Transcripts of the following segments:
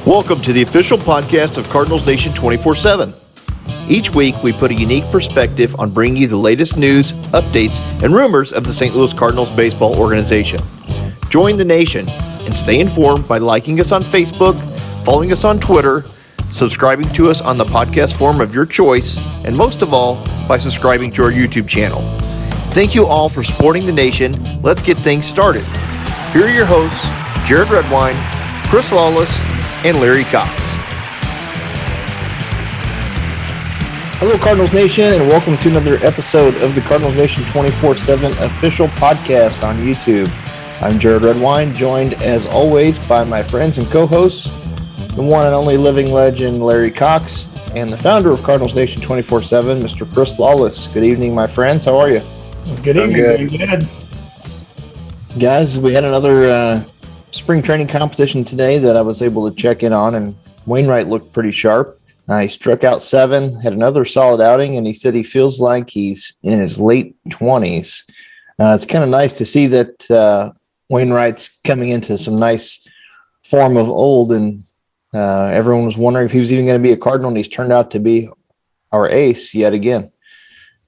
Welcome to the official podcast of Cardinals Nation 24/7. Each week, we put a unique perspective on bringing you the latest news, updates, and rumors of the St. Louis Cardinals baseball organization. Join the nation and stay informed by liking us on Facebook, following us on Twitter, subscribing to us on the podcast form of your choice, and most of all, by subscribing to our YouTube channel. Thank you all for supporting the nation. Let's get things started. Here are your hosts, Jared Redwine, Chris Lawless, and Larry Cox. Hello, Cardinals Nation, and welcome to another episode of the Cardinals Nation 24/7 official podcast on YouTube. I'm Jared Redwine, joined as always by my friends and co-hosts, the one and only living legend Larry Cox, and the founder of Cardinals Nation 24/7, Mr. Chris Lawless. Good evening, my friends. How are you? Good evening. Good. Guys, we had another spring training competition today that I was able to check in on, and Wainwright looked pretty sharp. He struck out 7, had another solid outing, and he said he feels like he's in his late 20s. It's kind of nice to see that Wainwright's coming into some nice form of old, and everyone was wondering if he was even going to be a Cardinal, and he's turned out to be our ace yet again.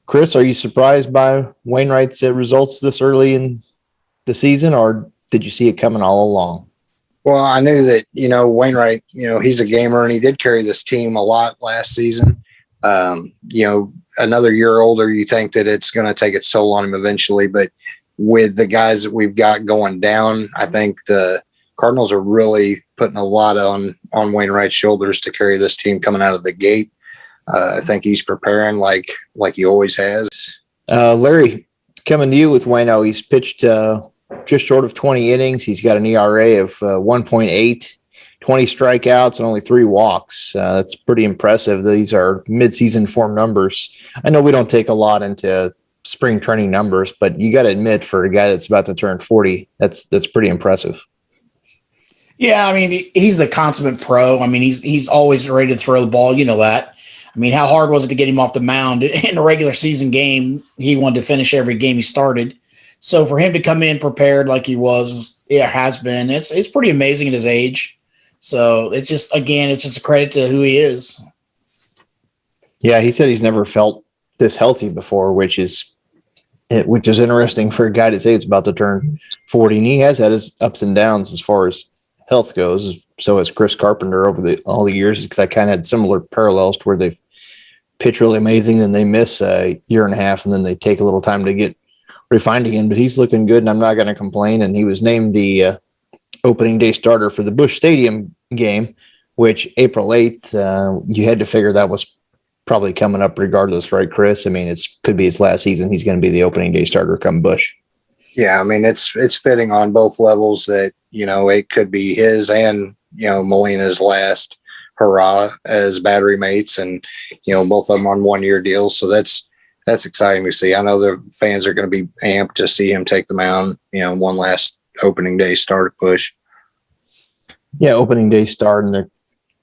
Chris, are you surprised by Wainwright's results this early in the season, or did you see it coming all along? Well, I knew that, Wainwright, he's a gamer, and he did carry this team a lot last season. Another year older, you think that it's going to take its toll on him eventually. But with the guys that we've got going down, I think the Cardinals are really putting a lot on Wainwright's shoulders to carry this team coming out of the gate. I think he's preparing like he always has. Larry, coming to you with Waino, he's pitched just short of 20 innings. He's got an ERA of 1.8, 20 strikeouts, and only 3 walks. That's pretty impressive. These are midseason form numbers. I know we don't take a lot into spring training numbers, but you got to admit, for a guy that's about to turn 40, that's pretty impressive. Yeah, I mean, he's the consummate pro. I mean, he's always ready to throw the ball. You know that. I mean, how hard was it to get him off the mound in a regular season game? He wanted to finish every game he started. So for him to come in prepared like he has been. It's pretty amazing at his age. So it's just a credit to who he is. Yeah, he said he's never felt this healthy before, which is interesting for a guy to say it's about to turn 40. And he has had his ups and downs as far as health goes. So has Chris Carpenter over all the years, because I kind of had similar parallels to where they've pitched really amazing, then they miss a year and a half, and then they take a little time to get refined again. But he's looking good, and I'm not going to complain. And he was named the opening day starter for the Busch Stadium game, which April 8th, you had to figure that was probably coming up regardless, right, Chris? I mean, could be his last season. He's going to be the opening day starter come Busch. Yeah, I mean, it's fitting on both levels that, it could be his and, Molina's last hurrah as battery mates, and, both of them on 1-year deals. So that's exciting to see. I know the fans are going to be amped to see him take the mound, one last opening day start push. Yeah, opening day start in the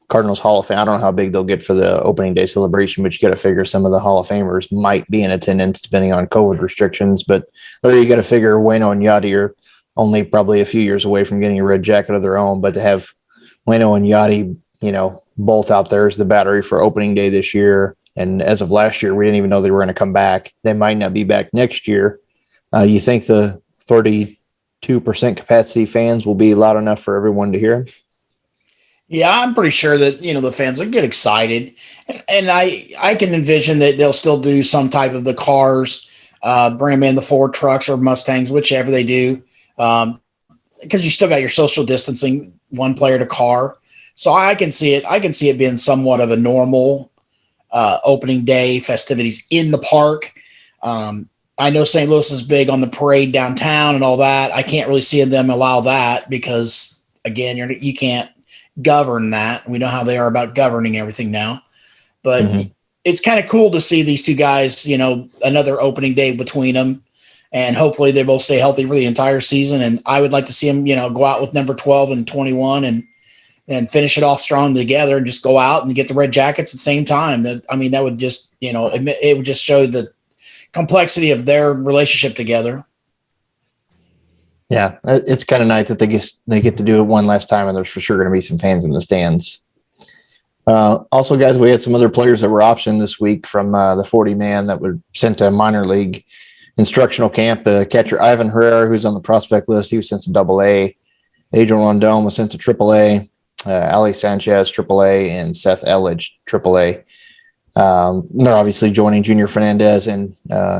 Cardinals Hall of Fame. I don't know how big they'll get for the opening day celebration, but you got to figure some of the Hall of Famers might be in attendance depending on COVID restrictions. But there you got to figure Waino and Yachty are only probably a few years away from getting a red jacket of their own. But to have Waino and Yachty, both out there as the battery for opening day this year, and as of last year, we didn't even know they were going to come back. They might not be back next year. You think the 32% capacity fans will be loud enough for everyone to hear? Yeah, I'm pretty sure that, the fans will get excited. And I can envision that they'll still do some type of the cars, bring them in the Ford trucks or Mustangs, whichever they do. Because you still got your social distancing, one player to car. So I can see it. I can see it being somewhat of a normal opening day festivities in the park. I know St. Louis is big on the parade downtown and all that. I can't really see them allow that because, again, you can't govern that. We know how they are about governing everything now. But It's kind of cool to see these two guys, another opening day between them. And hopefully they both stay healthy for the entire season. And I would like to see them, go out with number 12 and 21 and finish it off strong together and just go out and get the red jackets at the same time. That would just, it would just show the complexity of their relationship together. Yeah, it's kind of nice that they get to do it one last time, and there's for sure going to be some fans in the stands. Also, guys, we had some other players that were optioned this week from the 40 man that were sent to minor league instructional camp. Catcher Ivan Herrera, who's on the prospect list, he was sent to Double A. Adrian Rondon was sent to Triple A. Ali Sanchez, Triple A, and Seth Elledge, Triple A. They're obviously joining Junior Fernandez and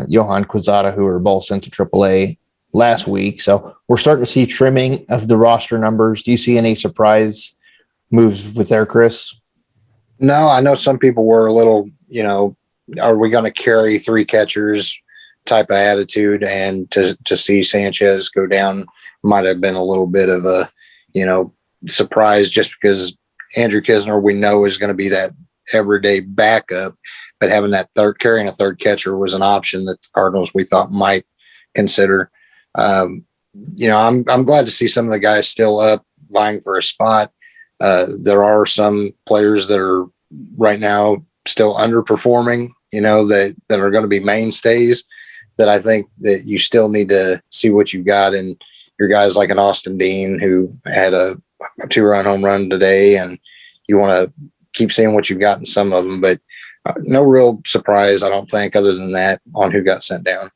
Johan Quezada, who are both sent to Triple A last week. So we're starting to see trimming of the roster numbers. Do you see any surprise moves with there, Chris? No, I know some people were a little, are we going to carry 3 catchers type of attitude, and to see Sanchez go down might have been a little bit of a, surprise, just because Andrew Kisner, we know, is going to be that everyday backup, but having that carrying a third catcher was an option that the Cardinals, we thought, might consider. I'm glad to see some of the guys still up vying for a spot. There are some players that are right now still underperforming, that are going to be mainstays, that I think that you still need to see what you've got in your guys like an Austin Dean, who had a 2-run home run today, and you want to keep seeing what you've got in some of them, but no real surprise, I don't think, other than that, on who got sent down.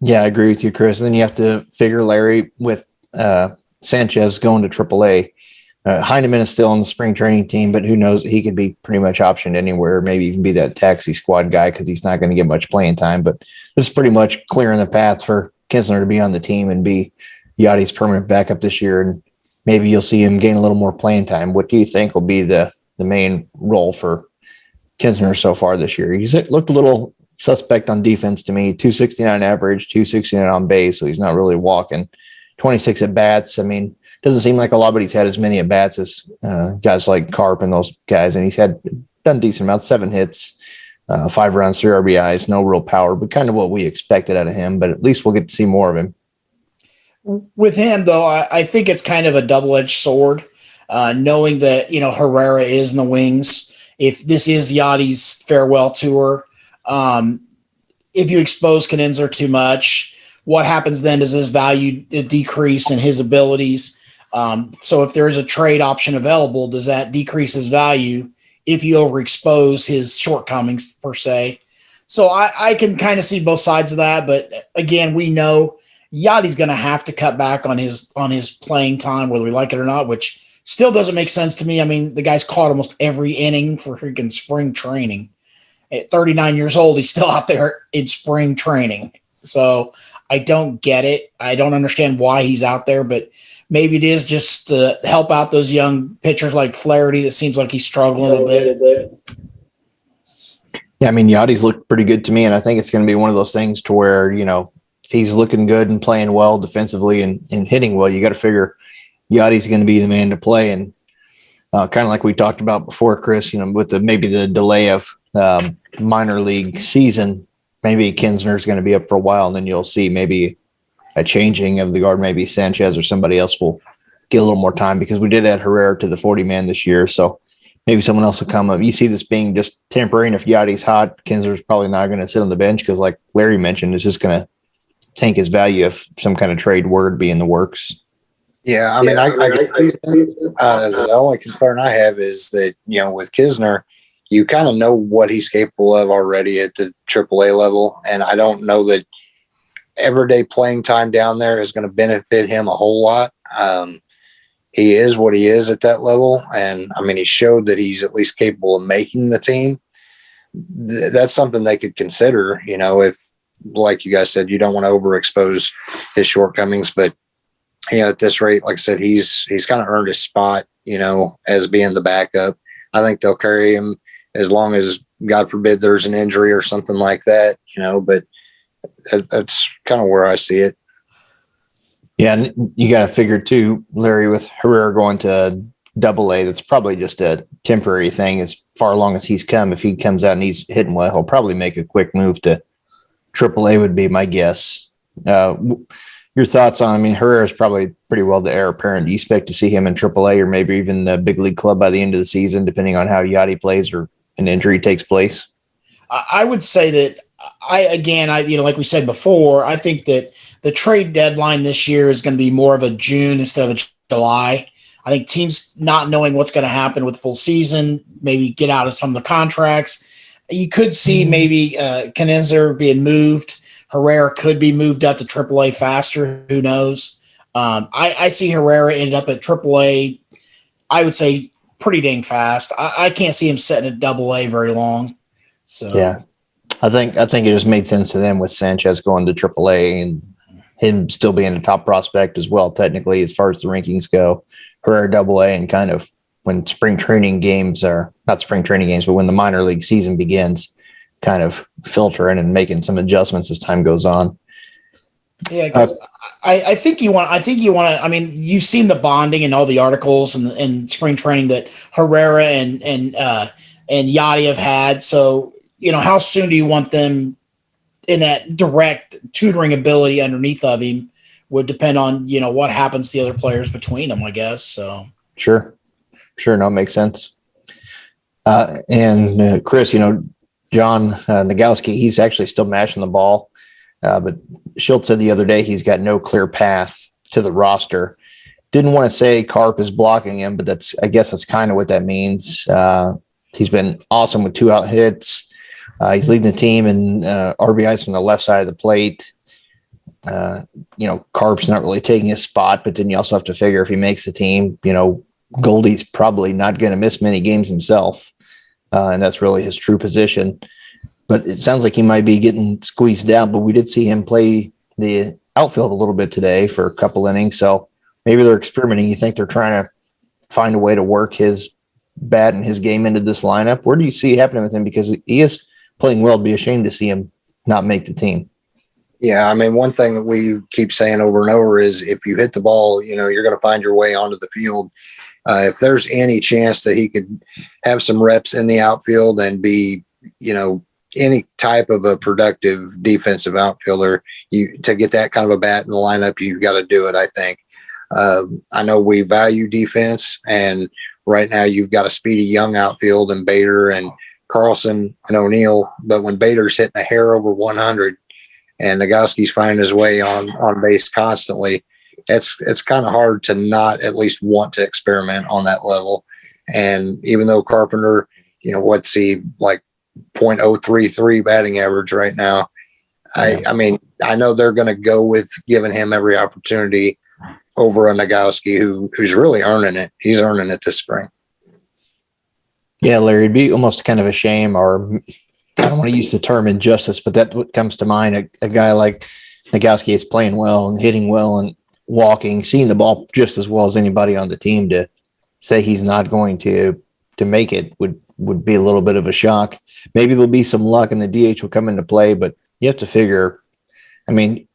Yeah, I agree with you, Chris. And then you have to figure, Larry, with Sanchez going to AAA. Heineman is still on the spring training team, but who knows? He could be pretty much optioned anywhere, maybe even be that taxi squad guy because he's not going to get much playing time. But this is pretty much clearing the path for Kisner to be on the team and be Yachty's permanent backup this year. And maybe you'll see him gain a little more playing time. What do you think will be the main role for Kisner so far this year? He's looked a little suspect on defense to me. 269 average, 269 on base, so he's not really walking. 26 at bats. I mean, doesn't seem like a lot, but he's had as many at bats as guys like Carp and those guys, and he's done decent amount. 7 hits, 5 runs, 3 RBIs. No real power, but kind of what we expected out of him. But at least we'll get to see more of him. With him, though, I think it's kind of a double-edged sword, knowing that Herrera is in the wings. If this is Yachty's farewell tour, if you expose Knizner too much, what happens then? Does his value decrease in his abilities? So if there is a trade option available, does that decrease his value if you overexpose his shortcomings, per se? So I can kind of see both sides of that. But again, we know Yachty's going to have to cut back on his playing time, whether we like it or not, which still doesn't make sense to me. I mean, the guy's caught almost every inning for freaking spring training. At 39 years old, he's still out there in spring training. So I don't get it. I don't understand why he's out there, but maybe it is just to help out those young pitchers like Flaherty that seems like he's struggling a little bit. Yeah, I mean, Yachty's looked pretty good to me, and I think it's going to be one of those things to where, if he's looking good and playing well defensively and hitting well, you got to figure Yachty's going to be the man to play. And kind of like we talked about before, Chris, with maybe the delay of minor league season, maybe Kinsner's going to be up for a while, and then you'll see maybe a changing of the guard. Maybe Sanchez or somebody else will get a little more time, because we did add Herrera to the 40 man this year. So maybe someone else will come up. You see this being just temporary, and if Yachty's hot, Kinsner's probably not going to sit on the bench, because like Larry mentioned, it's just going to tank his value if some kind of trade word be in the works. Yeah, I mean, the only concern I have is that, with Kisner, you kind of know what he's capable of already at the AAA level, and I don't know that everyday playing time down there is going to benefit him a whole lot. He is what he is at that level, and I mean, he showed that he's at least capable of making the team. That's something they could consider, if, like you guys said, you don't want to overexpose his shortcomings, but at this rate, like I said, he's kind of earned his spot, as being the backup. I think they'll carry him as long as, God forbid, there's an injury or something like that, but that's kind of where I see it. Yeah, and you got to figure too, Larry, with Herrera going to Double-A, that's probably just a temporary thing as far along as he's come. If he comes out and he's hitting well, he'll probably make a quick move to AAA would be my guess. Your thoughts on, I mean, Herrera's probably pretty well the heir apparent. Do you expect to see him in AAA or maybe even the big league club by the end of the season, depending on how Yachty plays or an injury takes place? I would say that like we said before, I think that the trade deadline this year is going to be more of a June instead of a July. I think teams not knowing what's going to happen with full season, maybe get out of some of the contracts. You could see maybe Knizner being moved. Herrera could be moved up to AAA faster. Who knows? I see Herrera ended up at AAA, I would say pretty dang fast. I can't see him setting at AA very long. So yeah, I think it just made sense to them with Sanchez going to AAA and him still being a top prospect as well, technically, as far as the rankings go. Herrera AA, and kind of when spring training games are not spring training games, but when the minor league season begins, kind of filtering and making some adjustments as time goes on. Yeah, because I think you want to. I mean, you've seen the bonding and all the articles and spring training that Herrera and Yachty have had. So how soon do you want them in that direct tutoring ability underneath of him? Would depend on what happens to the other players between them, I guess. So sure, no, it makes sense. And Chris, John Nagowski, he's actually still mashing the ball. But Schultz said the other day he's got no clear path to the roster. Didn't want to say Carp is blocking him, but I guess that's kind of what that means. He's been awesome with 2 out hits. He's leading the team in RBIs from the left side of the plate. Carp's not really taking his spot, but then you also have to figure if he makes the team, Goldie's probably not going to miss many games himself. And that's really his true position. But it sounds like he might be getting squeezed out, but we did see him play the outfield a little bit today for a couple innings. So maybe they're experimenting. You think they're trying to find a way to work his bat and his game into this lineup? Where do you see it happening with him? Because he is playing well. It'd be a shame to see him not make the team. Yeah, I mean, one thing that we keep saying over and over is if you hit the ball, you're going to find your way onto the field. If there's any chance that he could have some reps in the outfield and be, any type of a productive defensive outfielder, to get that kind of a bat in the lineup, you've got to do it, I think. I know we value defense, and right now you've got a speedy young outfield in Bader and Carlson and O'Neill, but when Bader's hitting a hair over 100 and Nagowski's finding his way on base constantly, it's kind of hard to not at least want to experiment on that level. And even though Carpenter, what's he like, .033 batting average right now. I mean, I know they're going to go with giving him every opportunity over a Nagowski who's really earning it. He's earning it this spring. Yeah, Larry, it'd be almost kind of a shame, or I don't want to use the term injustice, but that's what comes to mind. A guy like Nagowski is playing well and hitting well and walking, seeing the ball just as well as anybody on the team. To say he's not going to make it would be a little bit of a shock. Maybe there'll be some luck and the DH will come into play, but you have to figure, I mean,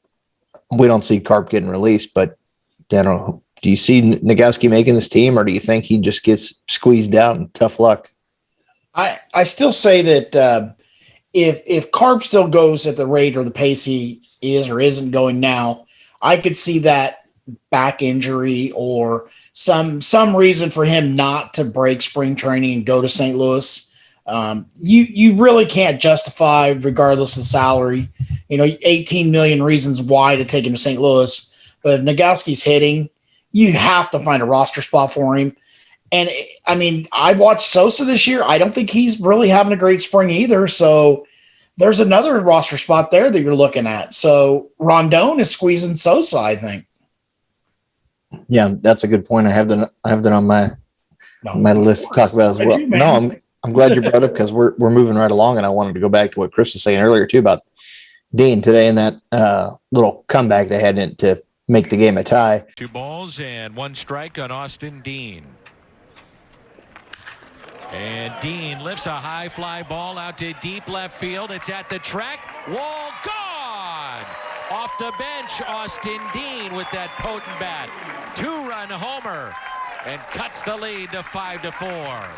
we don't see Carp getting released, but I don't know. Do you see Nagowski making this team, or do you think he just gets squeezed out and tough luck? I still say that if Carp still goes at the rate or the pace he is or isn't going now, I could see that back injury or some reason for him not to break spring training and go to St. Louis. You really can't justify, regardless of salary, 18 million reasons why to take him to St. Louis. But if Nagowski's hitting, you have to find a roster spot for him. And I mean, I watched Sosa this year. I don't think he's really having a great spring either. So there's another roster spot there that you're looking at. So Rondon is squeezing Sosa, I think. Yeah, that's a good point. I have that on my list to talk about as well. No, I'm glad you brought it up because we're moving right along, and I wanted to go back to what Chris was saying earlier too about Dean today and that little comeback they had to make the game a tie. 2 balls and 1 strike on Austin Dean. And Dean lifts a high fly ball out to deep left field. It's at the track. Wall gone! Off the bench, Austin Dean with that potent bat. 2-run homer and cuts the lead to 5-4.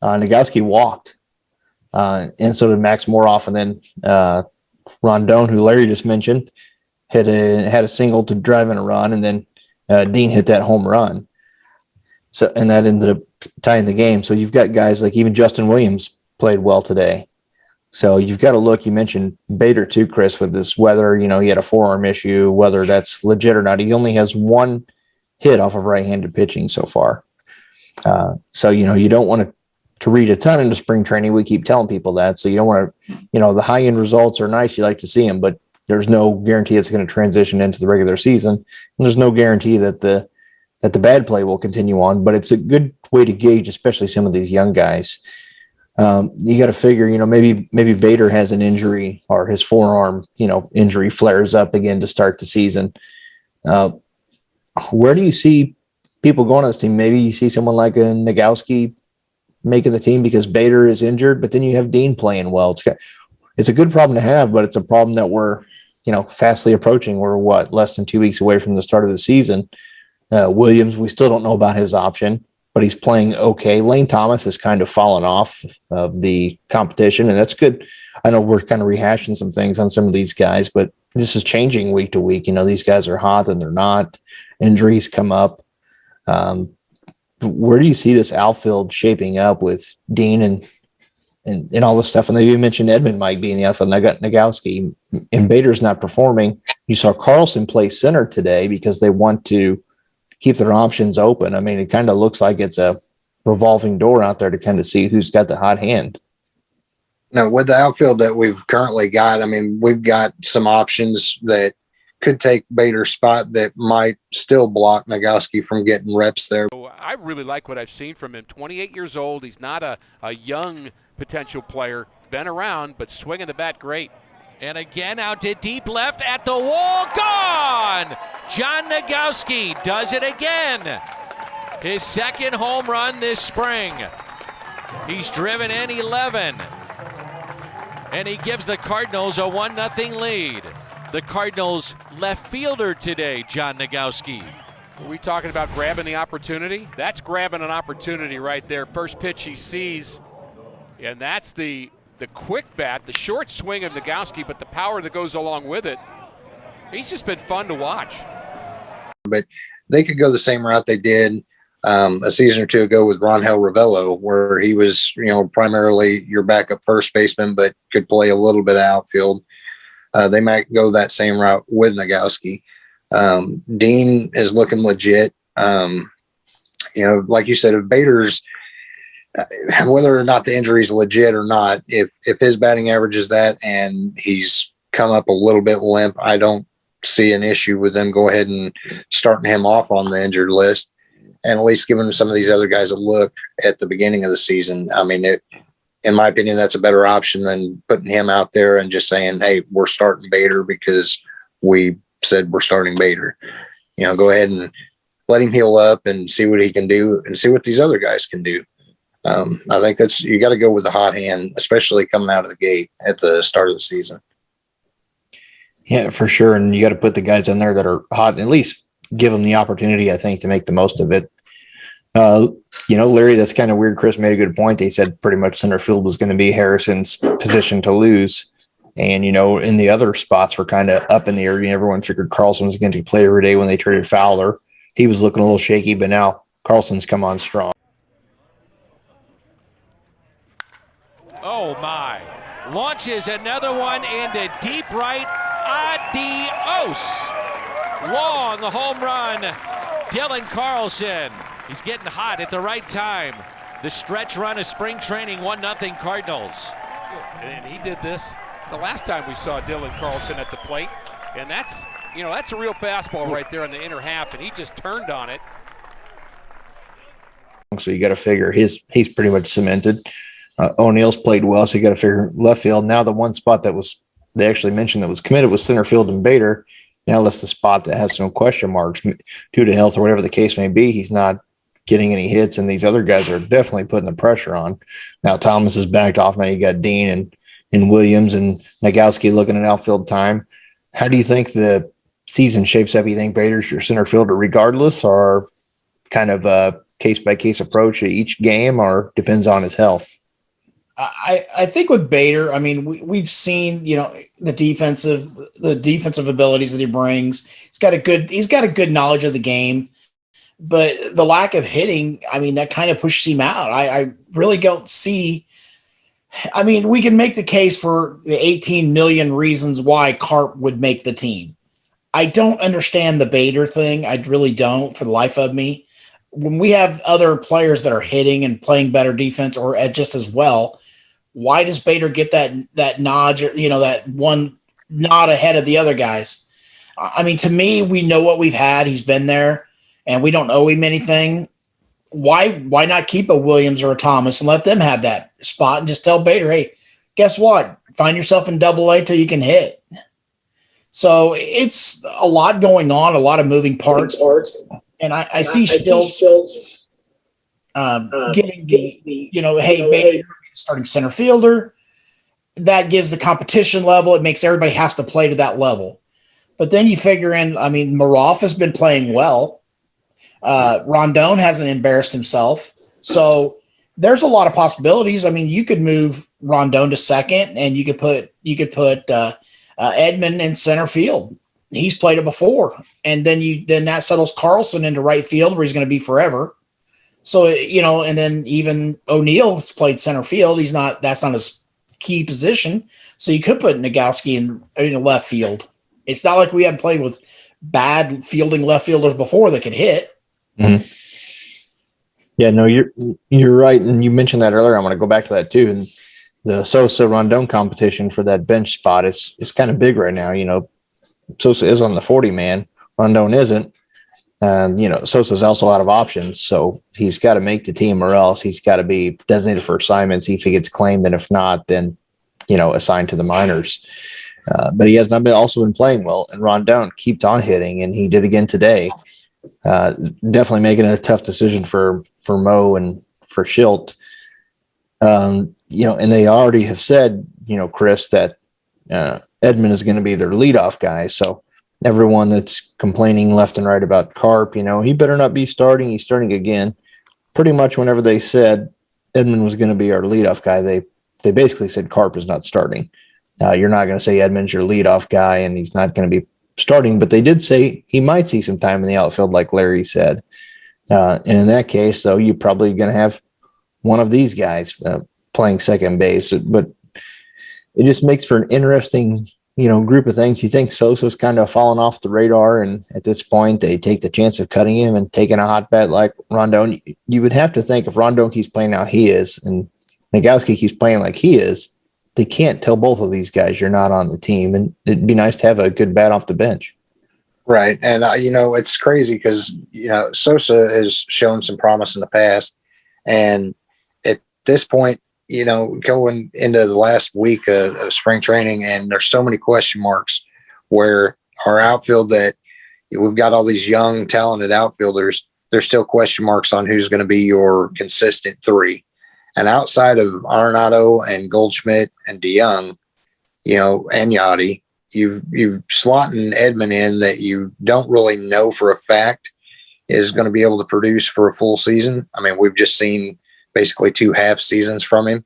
Nagowski walked, and so did Max more often than Rondon, who Larry just mentioned, had a single to drive in a run, and then Dean hit that home run. So, and that ended up tying the game. So you've got guys like even Justin Williams played well today. So you've got to look. You mentioned Bader too, Chris, with this weather. You know, he had a forearm issue, whether that's legit or not. He only has one hit off of right-handed pitching so far. So, you know, you don't want to read a ton into spring training. We keep telling people that. So you don't want to, you know, the high-end results are nice. You like to see them, but there's no guarantee it's going to transition into the regular season. And there's no guarantee that the bad play will continue on, but it's a good way to gauge, especially some of these young guys. You got to figure, you know, maybe Bader has an injury or his forearm, you know, injury flares up again to start the season. Where do you see people going on this team? Maybe you see someone like a Nagowski making the team because Bader is injured, but then you have Dean playing well. It's a good problem to have, but it's a problem that we're, you know, fastly approaching. We're less than 2 weeks away from the start of the season. Williams, we still don't know about his option, but he's playing okay. Lane Thomas has kind of fallen off of the competition, and that's good. I know we're kind of rehashing some things on some of these guys, but this is changing week to week. You know, these guys are hot and they're not. Injuries come up. Where do you see this outfield shaping up with Dean and all this stuff? And they even mentioned Edmond might be in the outfield. And I got Nagowski, and Bader's not performing. You saw Carlson play center today because they want to keep their options open. I mean, it kind of looks like it's a revolving door out there to kind of see who's got the hot hand. Now, with the outfield that we've currently got, I mean, we've got some options that could take Bader's spot that might still block Nagowski from getting reps there. I really like what I've seen from him. 28 years old. He's not a young potential player. Been around, but swinging the bat great. And again out to deep left at the wall. Gone! John Nagowski does it again. His second home run this spring. He's driven in 11. And he gives the Cardinals a 1-0 lead. The Cardinals left fielder today, John Nagowski. Are we talking about grabbing the opportunity? That's grabbing an opportunity right there. First pitch he sees, and that's the quick bat, the short swing of Nagowski, but the power that goes along with it. He's just been fun to watch. But they could go the same route they did a season or two ago with Ronhel Ravello, where he was, you know, primarily your backup first baseman, but could play a little bit of outfield. They might go that same route with Nagowski. Dean is looking legit. You know, like you said, if Bader's, whether or not the injury is legit or not, if his batting average is that and he's come up a little bit limp, I don't see an issue with them go ahead and starting him off on the injured list and at least giving some of these other guys a look at the beginning of the season. I mean, in my opinion, that's a better option than putting him out there and just saying, hey, we're starting Bader because we said we're starting Bader. You know, go ahead and let him heal up and see what he can do and see what these other guys can do. I think you got to go with the hot hand, especially coming out of the gate at the start of the season. Yeah, for sure. And you got to put the guys in there that are hot and at least give them the opportunity, I think, to make the most of it. You know, Larry, that's kind of weird. Chris made a good point. He said pretty much center field was going to be Harrison's position to lose. And, you know, in the other spots were kind of up in the air. Everyone figured Carlson was going to play every day when they traded Fowler. He was looking a little shaky, but now Carlson's come on strong. Oh, my. Launches another one into deep right. Adios. Long home run. Dylan Carlson. He's getting hot at the right time. The stretch run of spring training, 1-0 Cardinals. And he did this the last time we saw Dylan Carlson at the plate. And that's, you know, that's a real fastball right there in the inner half, and he just turned on it. So you got to figure he's pretty much cemented. O'Neill's played well, so you got to figure left field. Now the one spot that they actually mentioned that was committed was center field and Bader. Now that's the spot that has some question marks due to health or whatever the case may be. He's not getting any hits, and these other guys are definitely putting the pressure on. Now Thomas is backed off. Now you got Dean and Williams and Nagowski looking at outfield time. How do you think the season shapes up? You think Bader's your center fielder regardless, or kind of a case-by-case approach at each game, or depends on his health? I think with Bader, I mean, we've seen, you know, the defensive abilities that he brings. He's got a good knowledge of the game. but the lack of hitting, I mean, that kind of pushes him out. I really don't see. I mean, we can make the case for the 18 million reasons why Carp would make the team. I don't understand the Bader thing. I really don't, for the life of me. When we have other players that are hitting and playing better defense or just as well, why does Bader get that nod, that one nod ahead of the other guys? I mean, to me, we know what we've had. He's been there, and we don't owe him anything. Why not keep a Williams or a Thomas and let them have that spot and just tell Bader, hey, guess what? Find yourself in Double-A till you can hit. So it's a lot going on, a lot of moving parts. And I see Stills getting hey, Bader, starting center fielder. That gives the competition level. It makes everybody has to play to that level. But then you figure in, I mean, Maroff has been playing well. Rondon hasn't embarrassed himself. So there's a lot of possibilities. I mean, you could move Rondon to second, and you could put Edmond in center field. He's played it before. And then that settles Carlson into right field where he's going to be forever. So, and then even O'Neill's played center field. That's not his key position. So you could put Nagowski in left field. It's not like we haven't played with bad fielding left fielders before that could hit. Mm-hmm. Yeah, no, you're right. And you mentioned that earlier. I'm going to go back to that too. And the Sosa Rondon competition for that bench spot is kind of big right now. Sosa is on the 40 man. Rondon isn't. Sosa's also out of options. So he's got to make the team or else he's got to be designated for assignment, see if he gets claimed. And if not, then, assigned to the minors. But he has not also been playing well. And Rondon keeps on hitting, and he did again today. Definitely making a tough decision for Mo and for Schilt. And they already have said, Chris, that Edmond is going to be their leadoff guy. So everyone that's complaining left and right about Carp, he better not be starting. He's starting again. Pretty much whenever they said Edmond was going to be our leadoff guy, they basically said Carp is not starting. You're not going to say Edmond's your leadoff guy and he's not going to be starting, but they did say he might see some time in the outfield, like Larry said. And in that case, though, you're probably going to have one of these guys playing second base. But it just makes for an interesting, group of things. You think Sosa's kind of fallen off the radar, and at this point, they take the chance of cutting him and taking a hot bet like Rondon. You would have to think if Rondon keeps playing how he is and Nagowski keeps playing like he is, they can't tell both of these guys you're not on the team, and it'd be nice to have a good bat off the bench. Right. And, it's crazy because, Sosa has shown some promise in the past. And at this point, going into the last week of spring training, and there's so many question marks where our outfield that we've got all these young, talented outfielders, there's still question marks on who's going to be your consistent three. And outside of Arenado and Goldschmidt and DeYoung, and Yachty, you've slotted Edmond in that you don't really know for a fact is going to be able to produce for a full season. I mean, we've just seen basically 2 half seasons from him.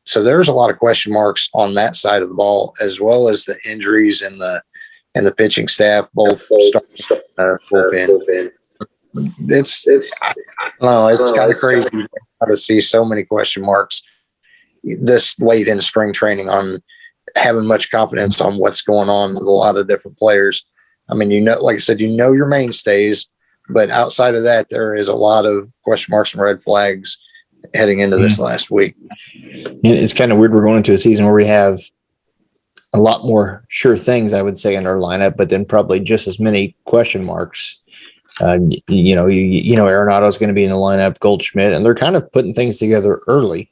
So there's a lot of question marks on that side of the ball, as well as the injuries and the pitching staff, both starting bullpen. It's I don't know. It's kind of crazy to see so many question marks this late in spring training on having much confidence on what's going on with a lot of different players. I mean, like I said, your mainstays, but outside of that, there is a lot of question marks and red flags heading into this last week. It's kind of weird. We're going into a season where we have a lot more sure things, I would say, in our lineup, but then probably just as many question marks. Arenado is going to be in the lineup, Goldschmidt, and they're kind of putting things together early.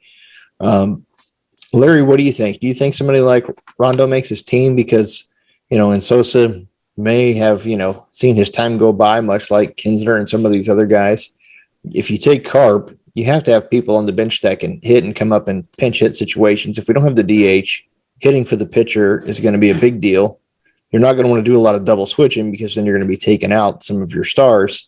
Larry, what do you think? Do you think somebody like Rondon makes his team because, and Sosa may have, seen his time go by, much like Kinsler and some of these other guys? If you take Carp, you have to have people on the bench that can hit and come up in pinch hit situations. If we don't have the DH, hitting for the pitcher is going to be a big deal. You're not going to want to do a lot of double switching because then you're going to be taking out some of your stars.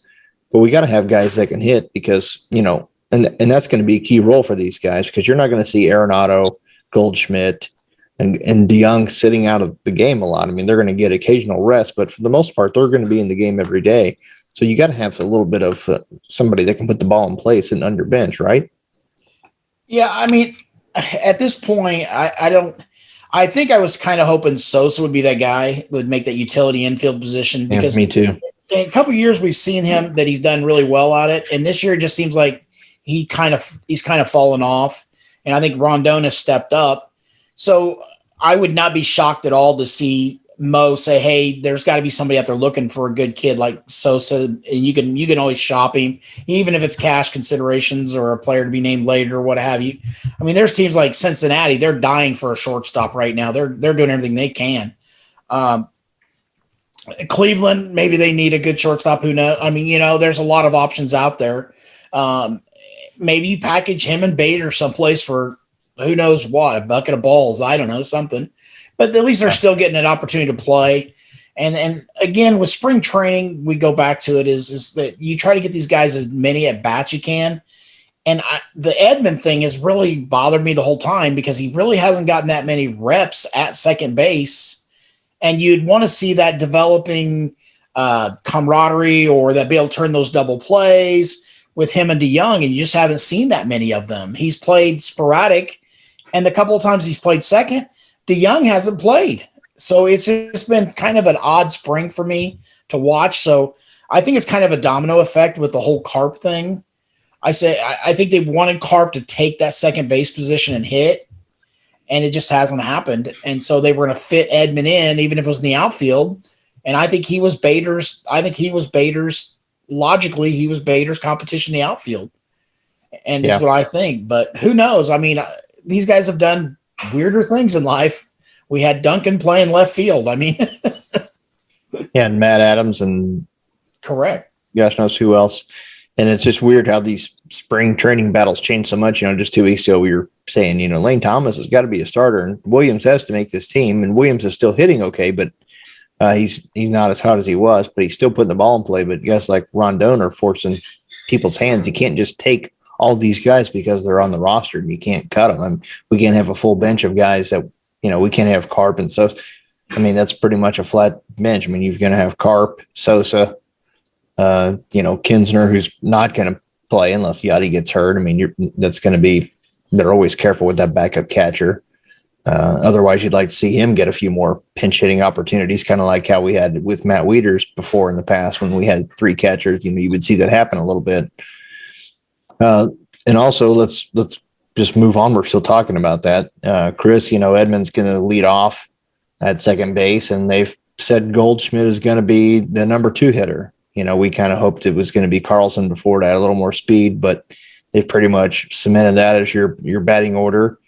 But we got to have guys that can hit because, and that's going to be a key role for these guys because you're not going to see Arenado, Goldschmidt, and DeYoung sitting out of the game a lot. I mean, they're going to get occasional rest, but for the most part, they're going to be in the game every day. So you got to have a little bit of somebody that can put the ball in place and under bench, right? Yeah, I mean, at this point, I don't. I think I was kind of hoping Sosa would be that guy that would make that utility infield position Yeah, because me too. in a couple of years we've seen him that he's done really well at it, and this year it just seems like he's kind of fallen off, and I think Rondon has stepped up. So I would not be shocked at all to see Mo say, "Hey, there's got to be somebody out there looking for a good kid like Sosa, and you can always shop him, even if it's cash considerations or a player to be named later or what have you." I mean, there's teams like Cincinnati; they're dying for a shortstop right now. They're doing everything they can. Cleveland, maybe they need a good shortstop. Who knows? I mean, there's a lot of options out there. Maybe you package him and Bader someplace for who knows what, a bucket of balls. I don't know, something. But at least they're still getting an opportunity to play. And again, with spring training, we go back to it is that you try to get these guys as many at bats you can. And the Edmond thing has really bothered me the whole time because he really hasn't gotten that many reps at second base. And you'd want to see that developing camaraderie or that be able to turn those double plays with him and DeYoung, and you just haven't seen that many of them. He's played sporadic, and the couple of times he's played second, DeYoung hasn't played. So it's just been kind of an odd spring for me to watch. So I think it's kind of a domino effect with the whole Carp thing. I think they wanted Carp to take that second base position and hit, and it just hasn't happened. And so they were going to fit Edmond in, even if it was in the outfield. And I think he was Bader's. Logically, he was Bader's competition in the outfield. And that's what I think. But who knows? I mean, these guys have done weirder things in life. We had Duncan playing left field. I mean, and Matt Adams and correct. Gosh knows who else. And it's just weird how these spring training battles change so much. Just 2 weeks ago, we were saying, Lane Thomas has got to be a starter, and Williams has to make this team. And Williams is still hitting okay, but he's not as hot as he was, but he's still putting the ball in play. But guys like Rondon are forcing people's hands. You can't just take all these guys because they're on the roster and you can't cut them. We can't have a full bench of guys that, we can't have Carp and Sosa. That's pretty much a flat bench. You're going to have Carp, Sosa, Kinsner, who's not going to play unless Yachty gets hurt. That's going to be, they're always careful with that backup catcher. Otherwise, you'd like to see him get a few more pinch hitting opportunities, kind of like how we had with Matt Wieters before in the past when we had three catchers. You would see that happen a little bit. And also, let's just move on. We're still talking about that. Chris, Edmond's going to lead off at second base, and they've said Goldschmidt is going to be the number 2 hitter. We kind of hoped it was going to be Carlson before to add a little more speed, but they've pretty much cemented that as your batting order.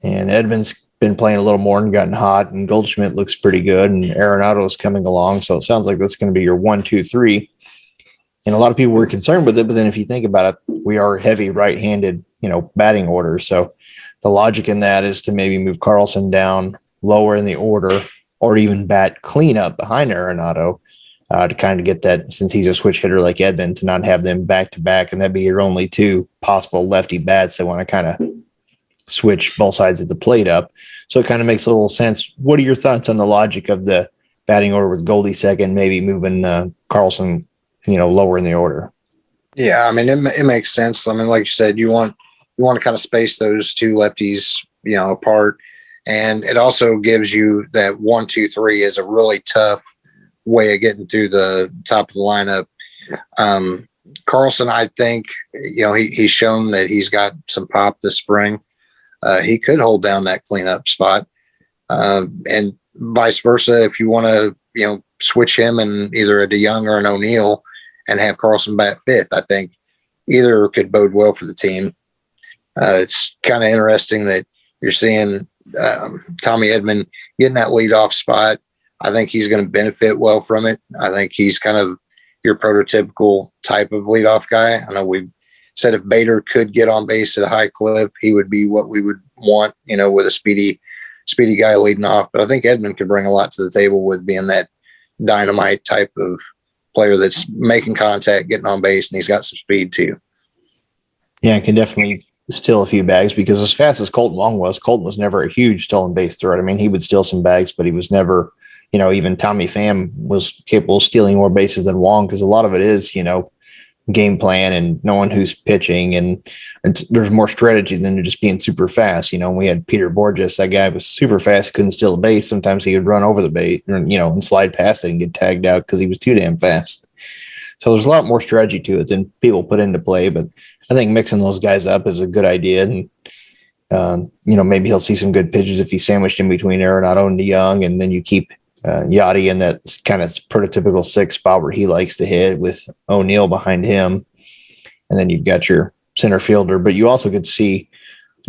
And Edmond's been playing a little more and gotten hot, and Goldschmidt looks pretty good, and Arenado's coming along. So it sounds like that's going to be your 1, 2, 3. And a lot of people were concerned with it, but then if you think about it, we are heavy right-handed, batting order. So the logic in that is to maybe move Carlson down lower in the order or even bat cleanup behind Arenado to kind of get that, since he's a switch hitter like Edmond, to not have them back-to-back, and that'd be your only 2 possible lefty bats that want to kind of switch both sides of the plate up. So it kind of makes a little sense. What are your thoughts on the logic of the batting order with Goldie second, maybe moving Carlson, lower in the order? Yeah, it makes sense. Like you said, you want to kind of space those 2 lefties, apart. And it also gives you that 1, 2, 3 is a really tough way of getting through the top of the lineup. Carlson, I think, he's shown that he's got some pop this spring. He could hold down that cleanup spot. And vice versa, if you want to, switch him and either a DeYoung or an O'Neill and have Carlson bat 5th, I think either could bode well for the team. It's kind of interesting that you're seeing Tommy Edmond getting that leadoff spot. I think he's going to benefit well from it. I think he's kind of your prototypical type of leadoff guy. I know we said if Bader could get on base at a high clip, he would be what we would want, with a speedy guy leading off. But I think Edmond could bring a lot to the table with being that dynamite type of player that's making contact, getting on base, and he's got some speed too. Yeah, can definitely steal a few bags, because as fast as Colton Wong was never a huge stolen base threat. He would steal some bags, but he was never, even Tommy Pham was capable of stealing more bases than Wong, because a lot of it is, game plan and knowing who's pitching, and there's more strategy than just being super fast. We had Peter Borges, that guy was super fast, couldn't steal a base. Sometimes he would run over the base, and slide past it and get tagged out because he was too damn fast. So there's a lot more strategy to it than people put into play, but I think mixing those guys up is a good idea. And, maybe he'll see some good pitches if he's sandwiched in between Arenado and DeYoung, and then you keep Yachty in that kind of prototypical 6 spot where he likes to hit, with O'Neill behind him. And then you've got your center fielder, but you also could see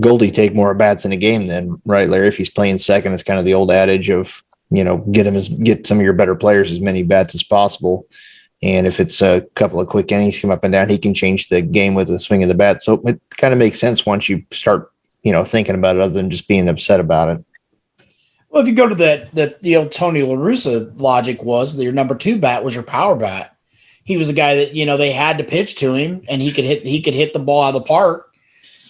Goldie take more at bats in a game then, right, Larry? If he's playing second, it's kind of the old adage of, get some of your better players as many bats as possible. And if it's a couple of quick innings, come up and down, he can change the game with the swing of the bat. So it kind of makes sense once you start, thinking about it, other than just being upset about it. Well, if you go to the old Tony La Russa logic, was that your number 2 bat was your power bat. He was a guy that, they had to pitch to him, and he could hit the ball out of the park.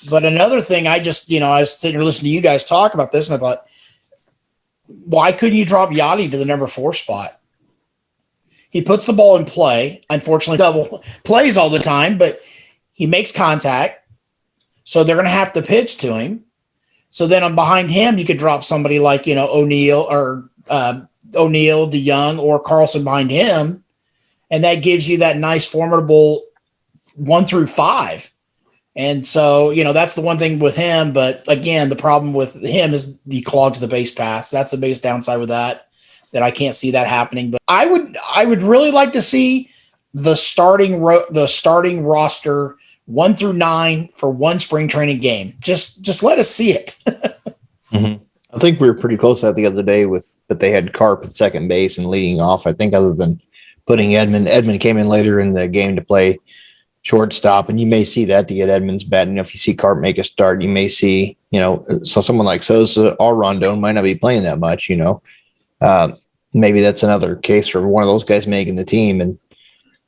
But another thing, I was sitting here listening to you guys talk about this, and I thought, why couldn't you drop Yachty to the number 4 spot? He puts the ball in play. Unfortunately, double plays all the time, but he makes contact. So they're going to have to pitch to him. So then on behind him, you could drop somebody like, O'Neill or O'Neill, DeYoung, or Carlson behind him. And that gives you that nice formidable 1 through 5. And so, that's the one thing with him. But again, the problem with him is he clogs the base pass. That's the biggest downside with that I can't see that happening. But I would really like to see the starting roster 1 through 9 for one spring training game. Just let us see it. Mm-hmm. I think we were pretty close to that the other day but they had Carp at second base and leading off. I think other than putting Edmond came in later in the game to play shortstop, and you may see that to get Edmonds batting. If you see Carp make a start, you may see, so someone like Sosa or Rondon might not be playing that much, maybe that's another case for one of those guys making the team, and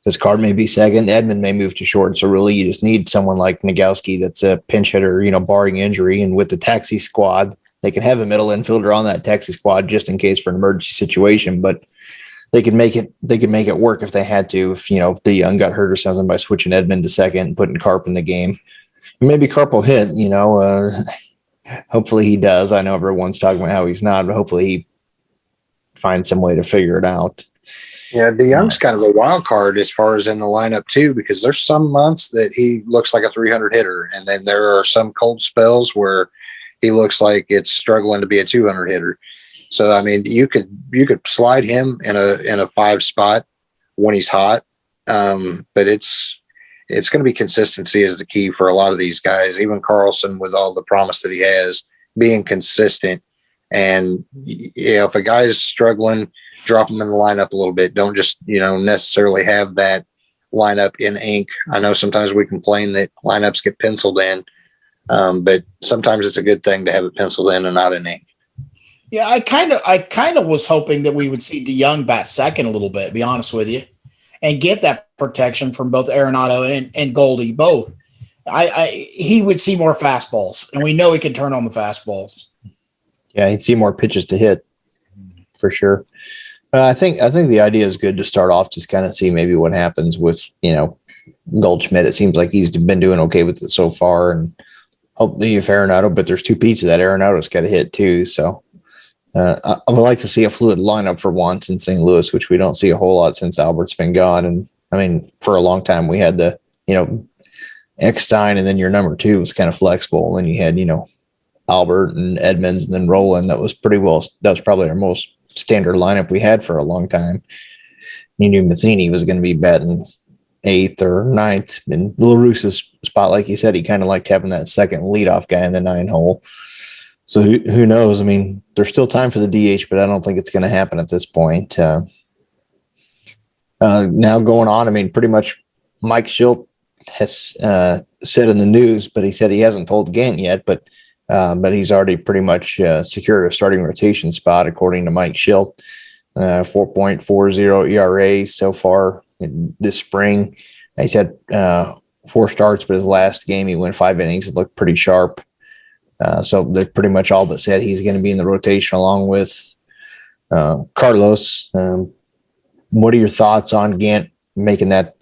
because Carp may be second, Edmond may move to short. So really you just need someone like Nagowski that's a pinch hitter, barring injury, and with the taxi squad, they can have a middle infielder on that taxi squad just in case for an emergency situation, but they could make it work if they had to, if DeYoung got hurt or something, by switching Edmond to second and putting Carp in the game. Maybe Carp will hit, hopefully he does. I know everyone's talking about how he's not, but hopefully he finds some way to figure it out. Yeah, DeYoung's kind of a wild card as far as in the lineup too, because there's some months that he looks like a 300 hitter, and then there are some cold spells where he looks like it's struggling to be a 200 hitter. So I mean, you could slide him in a 5 spot when he's hot, but it's going to be consistency is the key for a lot of these guys. Even Carlson, with all the promise that he has, being consistent. And if a guy is struggling, drop him in the lineup a little bit. Don't just necessarily have that lineup in ink. I know sometimes we complain that lineups get penciled in, but sometimes it's a good thing to have it penciled in and not in ink. Yeah, I kind of was hoping that we would see DeYoung bat second a little bit, to be honest with you, and get that protection from both Arenado and Goldie both. He would see more fastballs, and we know he can turn on the fastballs. Yeah, he'd see more pitches to hit for sure. I think the idea is good to start off, just kind of see maybe what happens with Goldschmidt. It seems like he's been doing okay with it so far, and hopefully if Arenado, but there's 2 pieces that Arenado's got to hit too. So I would like to see a fluid lineup for once in St. Louis, which we don't see a whole lot since Albert's been gone. And I mean, for a long time we had the Eckstein, and then your number 2 was kind of flexible, and you had Albert and Edmonds and then Roland. That was probably our most standard lineup we had for a long time. You knew Matheny was going to be batting 8th or 9th, and La Russa's spot, like you said, he kind of liked having that second leadoff guy in the 9 hole. So who knows? I mean, there's still time for the DH, but I don't think it's going to happen at this point. Now going on, I mean, pretty much Mike Schilt has said in the news, but he said he hasn't told Gant yet, but he's already pretty much secured a starting rotation spot, according to Mike Schilt. 4.40 ERA so far this spring. He's had 4 starts, but his last game he went 5 innings. It looked pretty sharp. So they've pretty much all but said he's going to be in the rotation along with Carlos, what are your thoughts on Gant making that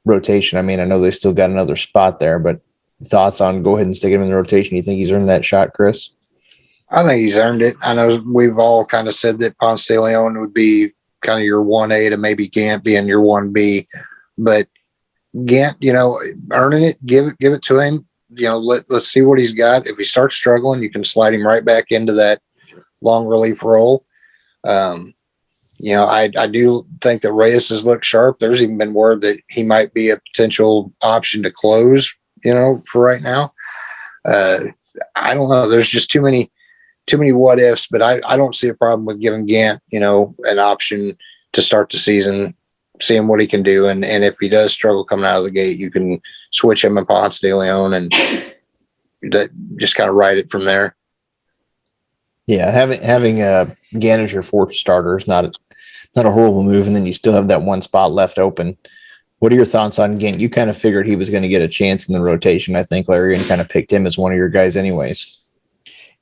rotation? I mean, I know they still got another spot there, but thoughts on go ahead and stick him in the rotation? You think he's earned that shot, Chris? I think he's earned it. I know we've all kind of said that Ponce de Leon would be kind of your 1A to maybe Gant being your 1B, but Gant, earning it, give it to him. Let's see what he's got. If he starts struggling, you can slide him right back into that long relief role. I do think that Reyes has looked sharp. There's even been word that he might be a potential option to close, for right now. I don't know. There's just too many what ifs, but I don't see a problem with giving Gant, an option to start the season, seeing what he can do. And if he does struggle coming out of the gate, you can switch him and Ponce de Leon and that just kind of ride it from there. Yeah, having Gant as your fourth starter is not a horrible move, and then you still have that one spot left open. What are your thoughts on Gant? You kind of figured he was going to get a chance in the rotation, I think, Larry, and kind of picked him as one of your guys anyways.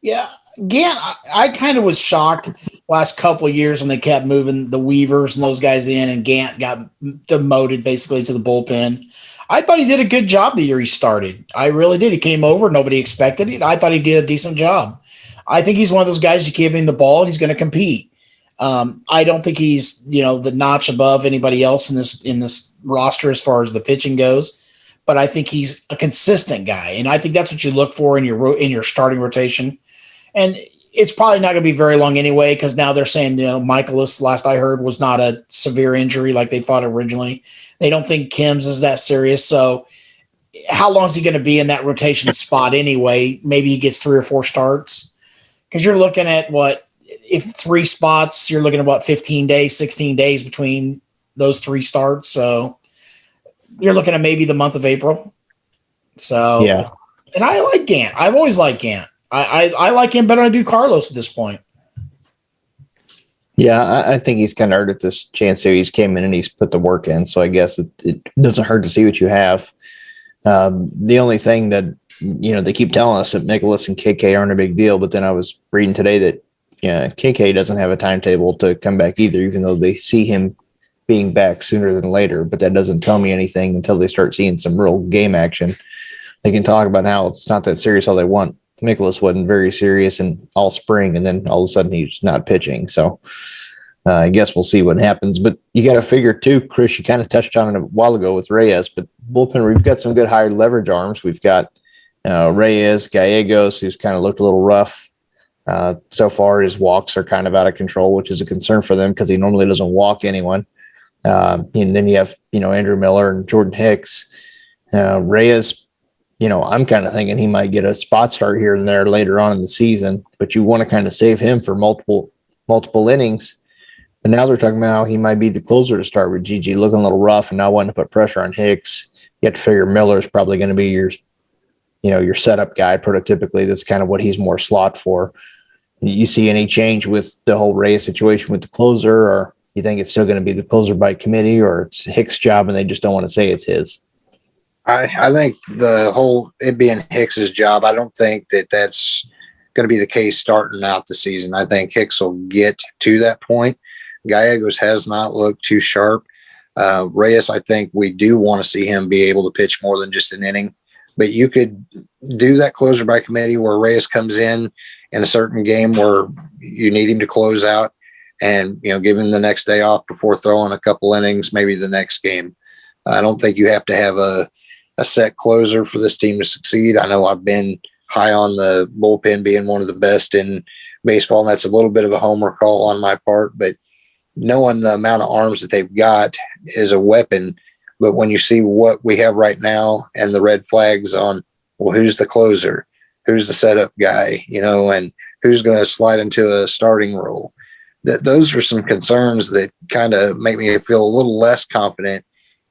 Yeah, Gant, I kind of was shocked last couple of years when they kept moving the Weavers and those guys in, and Gant got demoted basically to the bullpen. I thought he did a good job the year he started. I really did. He came over. Nobody expected it. I thought he did a decent job. I think he's one of those guys you give him the ball and he's going to compete. I don't think he's, the notch above anybody else in this roster as far as the pitching goes, but I think he's a consistent guy. And I think that's what you look for in your starting rotation. And it's probably not going to be very long anyway, because now they're saying, Michaelis, last I heard, was not a severe injury like they thought originally. They don't think Kim's is that serious. So how long is he going to be in that rotation spot anyway? Maybe he gets 3 or 4 starts. Because you're looking at if 3 spots, you're looking at 15 days, 16 days between those 3 starts. So you're looking at maybe the month of April. So, yeah. And I like Gant. I've always liked Gant. I like him better than I do Carlos at this point. Yeah, I think he's kind of earned it this chance here. He's came in and he's put the work in. So I guess it doesn't hurt to see what you have. The only thing that, they keep telling us that Nicholas and KK aren't a big deal, but then I was reading today that KK doesn't have a timetable to come back either, even though they see him being back sooner than later. But that doesn't tell me anything until they start seeing some real game action. They can talk about how it's not that serious all they want. Nicholas wasn't very serious in all spring, and then all of a sudden he's not pitching. So I guess we'll see what happens. But you got to figure too, Chris, you kind of touched on it a while ago with Reyes, but bullpen, we've got some good high leverage arms. We've got Reyes, Gallegos, who's kind of looked a little rough. So far, his walks are kind of out of control, which is a concern for them because he normally doesn't walk anyone. And then you have, Andrew Miller and Jordan Hicks. Reyes, I'm kind of thinking he might get a spot start here and there later on in the season, but you want to kind of save him for multiple innings. But now they're talking about how he might be the closer to start with Gigi looking a little rough and not wanting to put pressure on Hicks. You have to figure Miller's probably going to be your setup guy prototypically. That's kind of what he's more slot for. You see any change with the whole Reyes situation with the closer, or you think it's still going to be the closer by committee, or it's Hicks' job and they just don't want to say it's his? I think it being Hicks's job, I don't think that that's going to be the case starting out the season. I think Hicks will get to that point. Gallegos has not looked too sharp. Reyes, I think we do want to see him be able to pitch more than just an inning. But you could do that closer by committee where Reyes comes in a certain game where you need him to close out and, give him the next day off before throwing a couple innings, maybe the next game. I don't think you have to have a set closer for this team to succeed. I know I've been high on the bullpen being one of the best in baseball, and that's a little bit of a homer call on my part, but knowing the amount of arms that they've got is a weapon. But when you see what we have right now and the red flags on, well, who's the closer? Who's the setup guy? And who's going to slide into a starting role? Those are some concerns that kind of make me feel a little less confident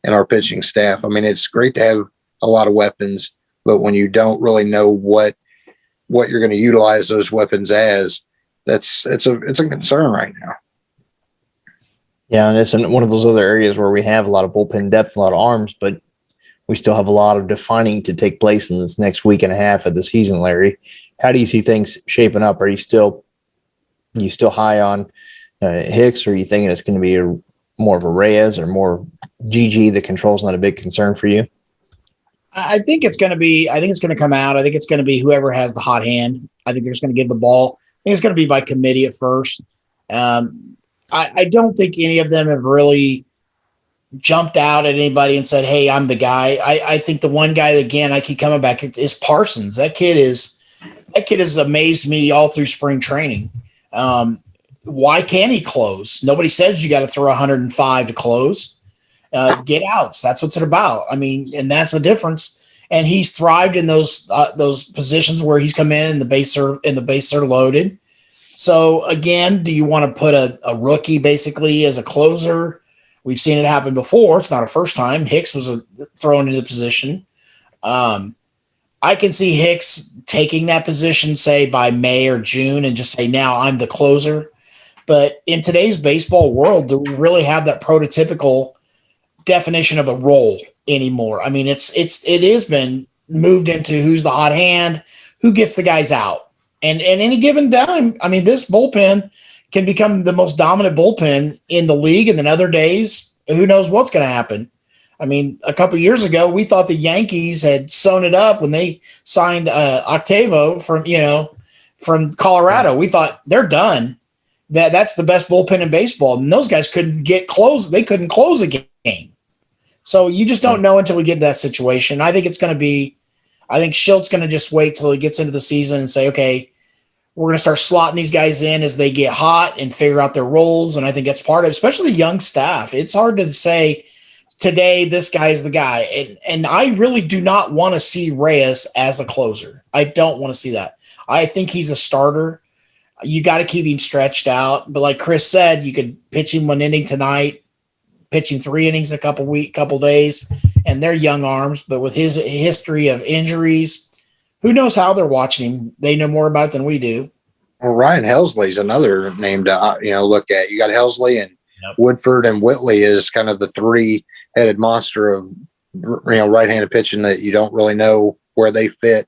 in our pitching staff. I mean, it's great to have a lot of weapons, but when you don't really know what you're going to utilize those weapons as, it's a concern right now. Yeah, and it's one of those other areas where we have a lot of bullpen depth, a lot of arms, but we still have a lot of defining to take place in this next week and a half of the season, Larry. How do you see things shaping up? Are you still you still high on Hicks, or are you thinking it's going to be more of a Reyes or more GG? The control's not a big concern for you. I think it's going to be. I think it's going to come out. I think it's going to be whoever has the hot hand. I think they're just going to give the ball. I think it's going to be by committee at first. I don't think any of them have really jumped out at anybody and said, "Hey, I'm the guy." I think the one guy, again, I keep coming back, is Parsons. That kid has amazed me all through spring training. Why can't he close? Nobody says you got to throw 105 to close. Get outs. That's what's it about. I mean, and that's the difference. And he's thrived in those positions where he's come in and the base are loaded. So again, do you want to put a rookie basically as a closer? We've seen it happen before. It's not a first time. Hicks was thrown into the position. I can see Hicks taking that position, say by May or June, and just say, now I'm the closer. But in today's baseball world, do we really have that prototypical definition of a role anymore? I mean, it has been moved into who's the hot hand, who gets the guys out. And any given time, I mean, this bullpen can become the most dominant bullpen in the league. And then other days, who knows what's going to happen? I mean, a couple of years ago, we thought the Yankees had sewn it up when they signed Octavo from Colorado. We thought they're done. That's the best bullpen in baseball. And those guys couldn't get close. They couldn't close a game. So you just don't know until we get to that situation. I think Schilt's going to just wait till he gets into the season and say, okay, we're going to start slotting these guys in as they get hot and figure out their roles. And I think that's part of it, especially the young staff. It's hard to say today, this guy is the guy. And I really do not want to see Reyes as a closer. I don't want to see that. I think he's a starter. You got to keep him stretched out. But like Chris said, you could pitch him 1 inning tonight, pitch him 3 innings a couple days, and they're young arms. But with his history of injuries, who knows how they're watching him? They know more about it than we do. Well, Ryan Helsley's another name to look at. You got Helsley and Woodford and Whitley is kind of the three-headed monster of right-handed pitching that you don't really know where they fit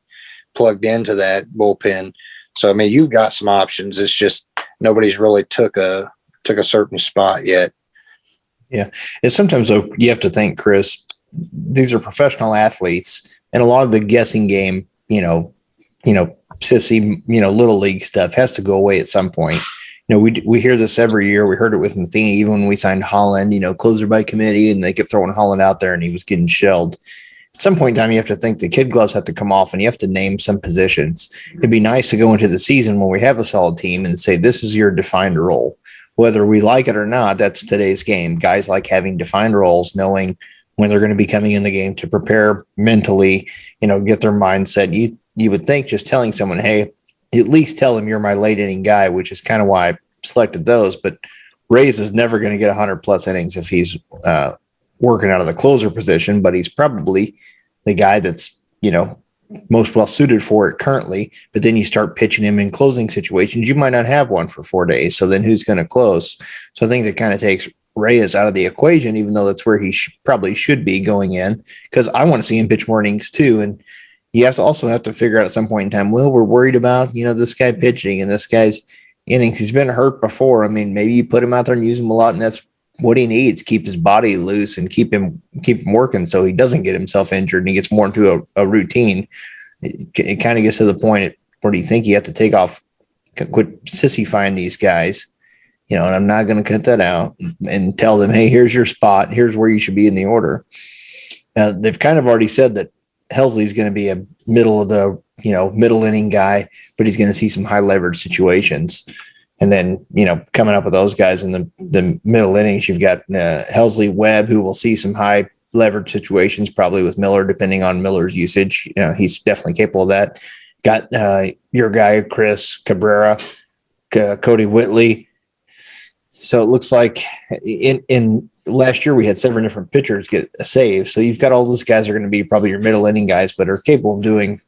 plugged into that bullpen. So I mean, you've got some options. It's just nobody's really took a certain spot yet. Yeah, and sometimes though you have to think, Chris, these are professional athletes, and a lot of the guessing game, sissy, little league stuff has to go away at some point. We hear this every year. We heard it with Matheny, even when we signed Holland, closer by committee, and they kept throwing Holland out there and he was getting shelled. At some point in time, you have to think the kid gloves have to come off and you have to name some positions. It'd be nice to go into the season when we have a solid team and say, this is your defined role. Whether we like it or not, that's today's game. Guys like having defined roles, knowing when they're going to be coming in the game to prepare mentally, get their mindset. You would think just telling someone, hey, at least tell them you're my late inning guy, which is kind of why I selected those. But Reyes is never going to get 100+ innings if he's working out of the closer position, but he's probably the guy that's, most well suited for it currently. But then you start pitching him in closing situations. You might not have one for 4 days. So then who's going to close? So I think that kind of takes Reyes out of the equation, even though that's where he probably should be going in, because I want to see him pitch more innings too. And you have to figure out at some point in time, well, we're worried about, this guy pitching and this guy's innings. He's been hurt before. I mean, maybe you put him out there and use him a lot, and that's what he needs. Keep his body loose and keep him working so he doesn't get himself injured and he gets more into a routine. It kind of gets to the point where do you think you have to take off, quit sissifying these guys, and I'm not going to cut that out and tell them, hey, here's your spot. Here's where you should be in the order. Now, they've kind of already said that Helsley's going to be a middle inning guy, but he's going to see some high leverage situations. And then, coming up with those guys in the middle innings, you've got Helsley, Webb, who will see some high leverage situations, probably with Miller, depending on Miller's usage. He's definitely capable of that. Got your guy, Chris Cabrera, Cody Whitley. So it looks like in last year we had 7 different pitchers get a save. So you've got all those guys are going to be probably your middle inning guys, but are capable of doing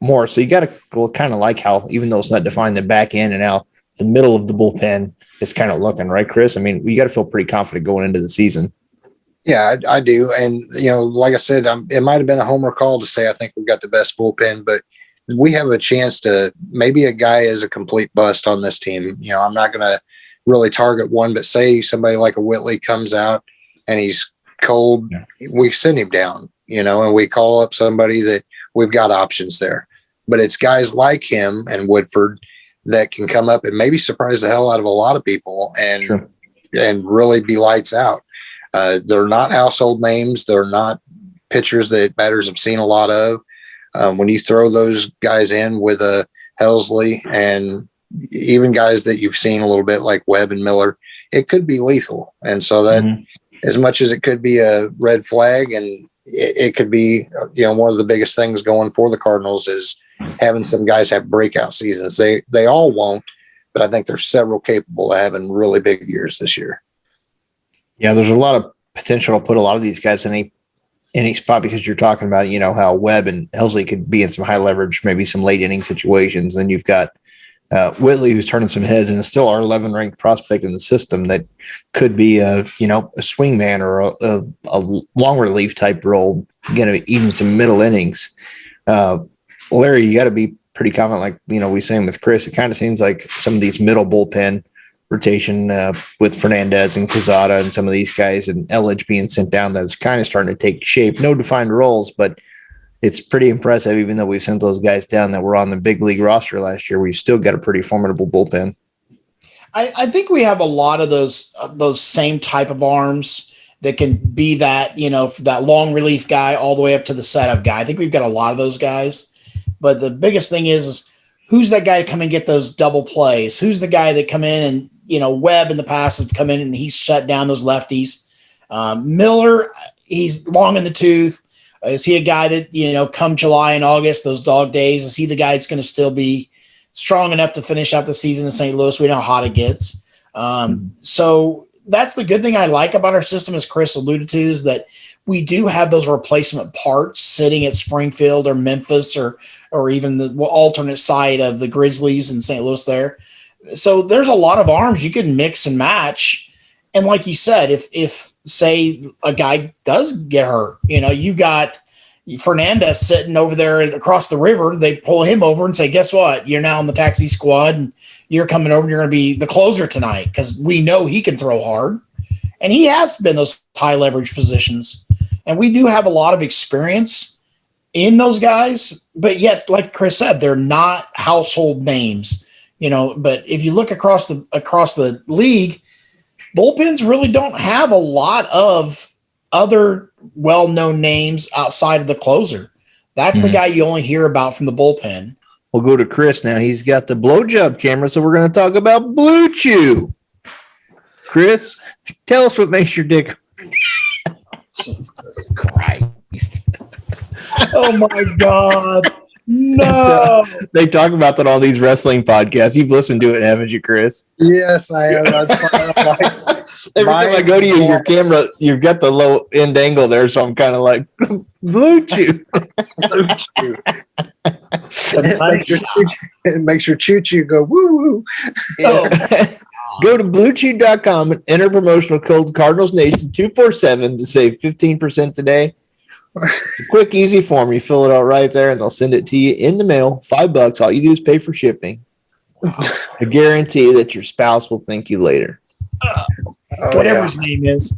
more. So you got to go kind of like how, even though it's not defined the back end and how the middle of the bullpen is kind of looking, right, Chris? I mean, you got to feel pretty confident going into the season. Yeah, I do. And, like I said, it might have been a homer call to say I think we've got the best bullpen, but we have a chance to, maybe a guy is a complete bust on this team. You know, I'm not going to really target one, but say somebody like a Whitley comes out and he's cold, we send him down, you know, and we call up somebody that we've got options there. But it's guys like him and Woodford that can come up and maybe surprise the hell out of a lot of people and really be lights out. They're not household names. They're not pitchers that batters have seen a lot of. When you throw those guys in with a Helsley and even guys that you've seen a little bit like Webb and Miller, it could be lethal. And so that as much as it could be a red flag, and it could be, you know, one of the biggest things going for the Cardinals is having some guys have breakout seasons. They all won't, but I think there's several capable of having really big years this year. Yeah, there's a lot of potential to put a lot of these guys in any spot, because you're talking about, you know, how Webb and Helsley could be in some high leverage, maybe some late inning situations. Then you've got Whitley, who's turning some heads and is still our 11 ranked prospect in the system that could be a swing man or a long relief type role, even some middle innings. Larry, you got to be pretty confident, like, you know, we saying with Chris, it kind of seems like some of these middle bullpen rotation with Fernandez and Quezada and some of these guys and Elledge being sent down, that's kind of starting to take shape. No defined roles, but it's pretty impressive. Even though we've sent those guys down that were on the big league roster last year, we've still got a pretty formidable bullpen. I think we have a lot of those same type of arms that can be that, you know, that long relief guy all the way up to the setup guy. I think we've got a lot of those guys. But the biggest thing is who's that guy to come and get those double plays? Who's the guy that come in and, you know, Webb in the past has come in and he's shut down those lefties. Miller, he's long in the tooth. Is he a guy that, you know, come July and August, those dog days, is he the guy that's going to still be strong enough to finish out the season in St. Louis? We know how hot it gets. So that's the good thing I like about our system, as Chris alluded to, is that we do have those replacement parts sitting at Springfield or Memphis or even the alternate side of the Grizzlies in St. Louis there. So there's a lot of arms you can mix and match. And like you said, if say a guy does get hurt, you know, you got Fernandez sitting over there across the river, they pull him over and say, guess what? You're now on the taxi squad and you're coming over and you're going to be the closer tonight, because we know he can throw hard. And he has been those high leverage positions. And we do have a lot of experience in those guys, but yet, like Chris said, they're not household names, you know. But if you look across the league, bullpens really don't have a lot of other well-known names outside of the closer. That's the guy you only hear about from the bullpen. We'll go to Chris now. He's got the blowjob camera, so we're going to talk about Blue Chew. Chris, tell us what makes your dick. Jesus Christ. Oh my God. No. So, they talk about that on these wrestling podcasts. You've listened to it, haven't you, Chris? Yes, I have. That's why Every time I go to you, your camera, you've got the low end angle there, so I'm kind of like, Blue Chew. Blue Chew. It makes your choo-choo go woo-woo. Yeah. Go to bluechew.com and enter promotional code Cardinals Nation 247 to save 15% today. It's a quick, easy form. You fill it out right there, and they'll send it to you in the mail. $5. All you do is pay for shipping. I guarantee that your spouse will thank you later. Whatever his name is.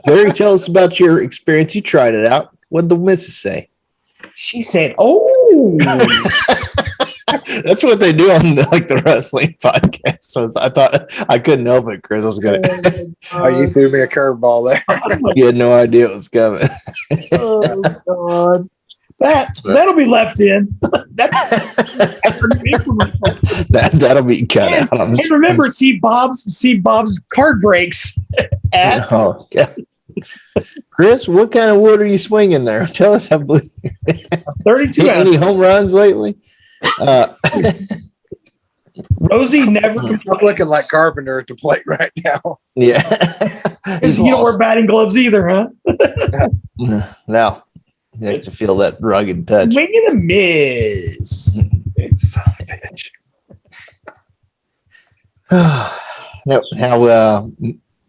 Larry, tell us about your experience. You tried it out. What did the missus say? She said, "Oh." That's what they do on the wrestling podcast. So I thought I couldn't help it. Chris was gonna. Oh, you threw me a curveball there. You had no idea it was coming. Oh God, that'll be left in. That'll be cut out. And remember, see Bob's card breaks at. Oh, yeah. Chris, what kind of wood are you swinging there? Tell us how blue. 32. Any home runs lately? Rosie never. I'm looking like Carpenter at the plate right now. Yeah. You don't wear batting gloves either, huh? No. You have to feel that rugged touch. Swing and a miss. Son of a bitch. Now,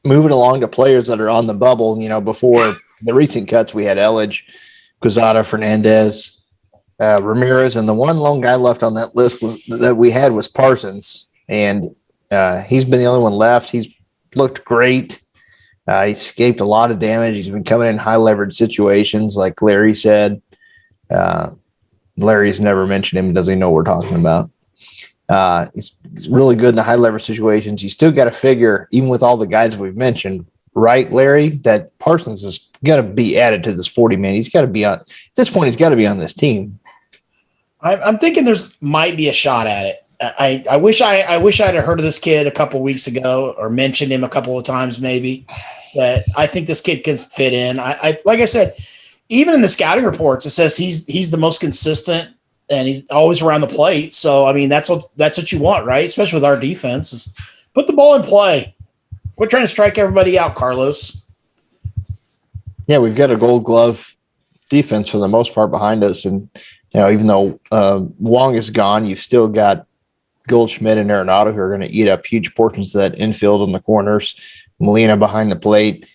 moving along to players that are on the bubble, before the recent cuts, we had Elledge, Quezada, Fernandez, Ramirez, and the one lone guy left on that list was Parsons, and he's been the only one left. He's looked great. He escaped a lot of damage. He's been coming in high leverage situations, like Larry said. Larry's never mentioned him. Doesn't know what we're talking about. He's really good in the high leverage situations. You still got to figure, even with all the guys we've mentioned, right, Larry, that Parsons is going to be added to this 40-man. He's got to be on at this point. He's got to be on this team. I'm thinking there's might be a shot at it. I wish I'd have heard of this kid a couple weeks ago or mentioned him a couple of times maybe. But I think this kid can fit in. I like I said, even in the scouting reports, it says he's the most consistent and he's always around the plate. So I mean that's what you want, right? Especially with our defense, is put the ball in play. Quit trying to strike everybody out, Carlos. Yeah, we've got a Gold Glove defense for the most part behind us, and even though Wong is gone, you've still got Goldschmidt and Arenado who are going to eat up huge portions of that infield in the corners. Molina behind the plate.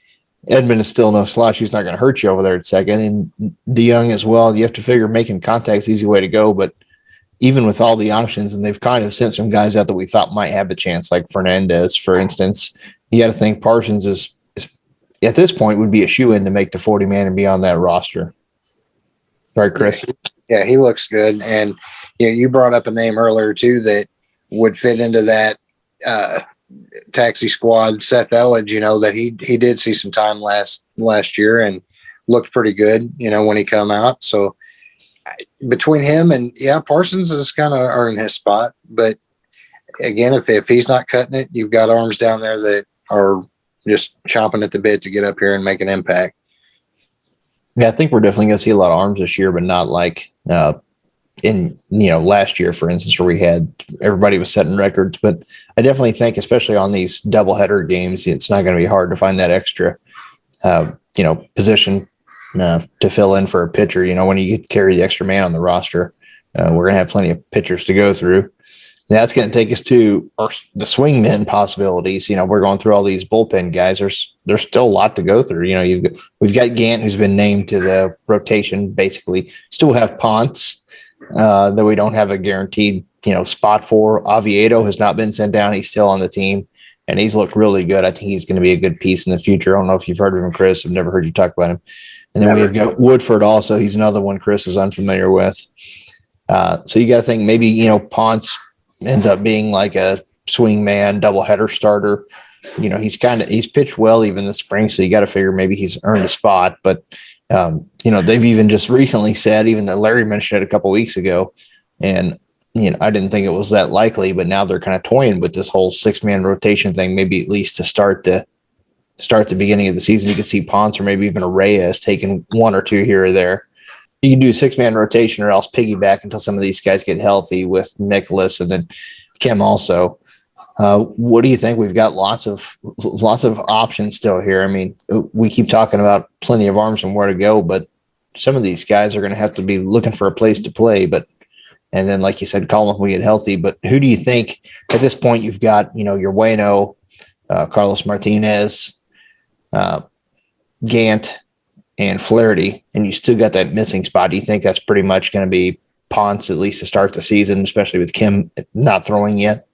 Edmond is still no slouch. He's not going to hurt you over there at second. And DeYoung as well. You have to figure making contact's the easy way to go. But even with all the options, and they've kind of sent some guys out that we thought might have a chance, like Fernandez, for instance, you got to think Parsons is at this point would be a shoe-in to make the 40-man and be on that roster. Right, Chris? Yeah, he looks good. And you brought up a name earlier, too, that would fit into that taxi squad, Seth Elledge, that he did see some time last year and looked pretty good, when he come out. So between him and Parsons is kind of earning his spot. But again, if he's not cutting it, you've got arms down there that are just chomping at the bit to get up here and make an impact. Yeah, I think we're definitely going to see a lot of arms this year, but not like in last year, for instance, where we had everybody was setting records. But I definitely think, especially on these doubleheader games, it's not going to be hard to find that extra position to fill in for a pitcher. When you get to carry the extra man on the roster, we're going to have plenty of pitchers to go through. That's going to take us to the swingman possibilities. We're going through all these bullpen guys. There's still a lot to go through. We've got Gant, who's been named to the rotation, basically. Still have Ponce, that we don't have a guaranteed, spot for. Oviedo has not been sent down. He's still on the team, and he's looked really good. I think he's going to be a good piece in the future. I don't know if you've heard of him, Chris. I've never heard you talk about him. And then we've got Woodford also. He's another one Chris is unfamiliar with. So you got to think maybe, Ponce ends up being like a swing man, doubleheader starter. He's pitched well even this spring, so you got to figure maybe he's earned a spot. But they've even just recently said, even that Larry mentioned it a couple of weeks ago, and I didn't think it was that likely, but now they're kind of toying with this whole 6-man rotation thing. Maybe at least to start the beginning of the season, you could see Ponce or maybe even a Reyes taking one or two here or there. You can do a 6-man rotation or else piggyback until some of these guys get healthy with Nicholas and then Kim also. What do you think? We've got lots of options still here. I mean, we keep talking about plenty of arms and where to go, but some of these guys are going to have to be looking for a place to play. And then, like you said, call them when we get healthy. But who do you think at this point you've got, your Waino, Carlos Martinez, Gant, and Flaherty, and you still got that missing spot? Do you think that's pretty much going to be Ponce at least to start the season, especially with Kim not throwing yet?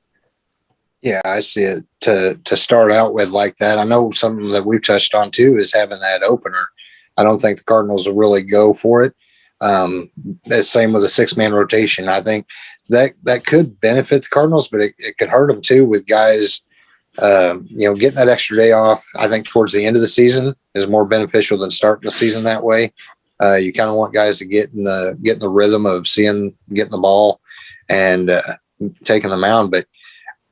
Yeah, I see it to start out with like that. I know something that we've touched on too is having that opener. I don't think the Cardinals will really go for it. The same with a 6-man rotation. I think that could benefit the Cardinals, but it could hurt them too with guys, getting that extra day off. I think towards the end of the season is more beneficial than starting the season that way. You kind of want guys to get in the rhythm of getting the ball and taking the mound. But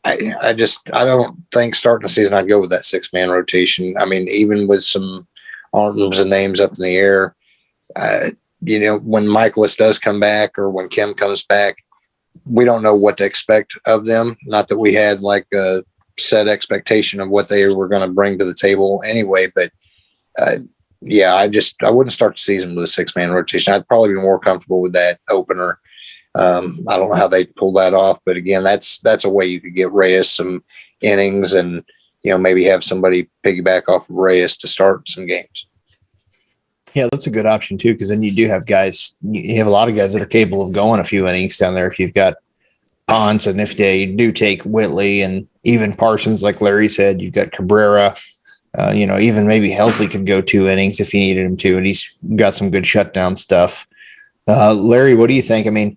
I don't think starting the season I'd go with that 6-man rotation. I mean, even with some arms and names up in the air, when Michaelis does come back or when Kim comes back, we don't know what to expect of them. Not that we had like a set expectation of what they were going to bring to the table anyway, but I wouldn't start the season with a 6-man rotation. I'd probably be more comfortable with that opener. I don't know how they pull that off, but again, that's a way you could get Reyes some innings and, maybe have somebody piggyback off of Reyes to start some games. Yeah, that's a good option too, because then you do have guys. You have a lot of guys that are capable of going a few innings down there. If you've got Ponce, and if they do take Whitley and even Parsons, like Larry said, you've got Cabrera. Even maybe Helsley could go 2 innings if he needed him to, and he's got some good shutdown stuff. Larry, what do you think? I mean,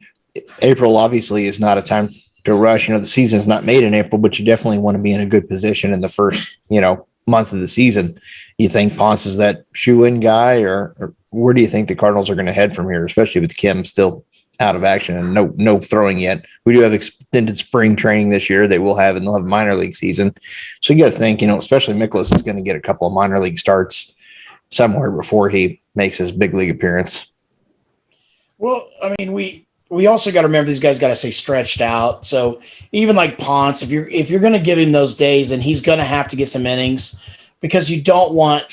April obviously is not a time to rush. The season's not made in April, but you definitely want to be in a good position in the first, month of the season. You think Ponce is that shoe-in guy, or where do you think the Cardinals are going to head from here, especially with Kim still out of action and no throwing yet? We do have extended spring training this year. They will have, and they'll have minor league season. So you got to think, especially Mikolas is going to get a couple of minor league starts somewhere before he makes his big league appearance. Well, I mean, we also got to remember these guys got to stay stretched out. So even like Ponce, if you're going to give him those days, then he's going to have to get some innings, because you don't want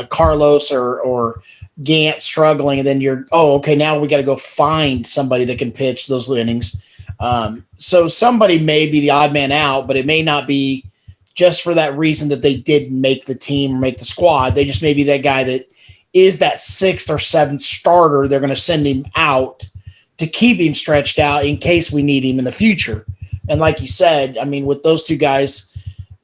Carlos or Gant struggling, and then now we got to go find somebody that can pitch those innings. So somebody may be the odd man out, but it may not be just for that reason that they did make the team or make the squad. They just may be that guy that is that 6th or 7th starter. They're going to send him out to keep him stretched out in case we need him in the future. And like you said, I mean, with those two guys,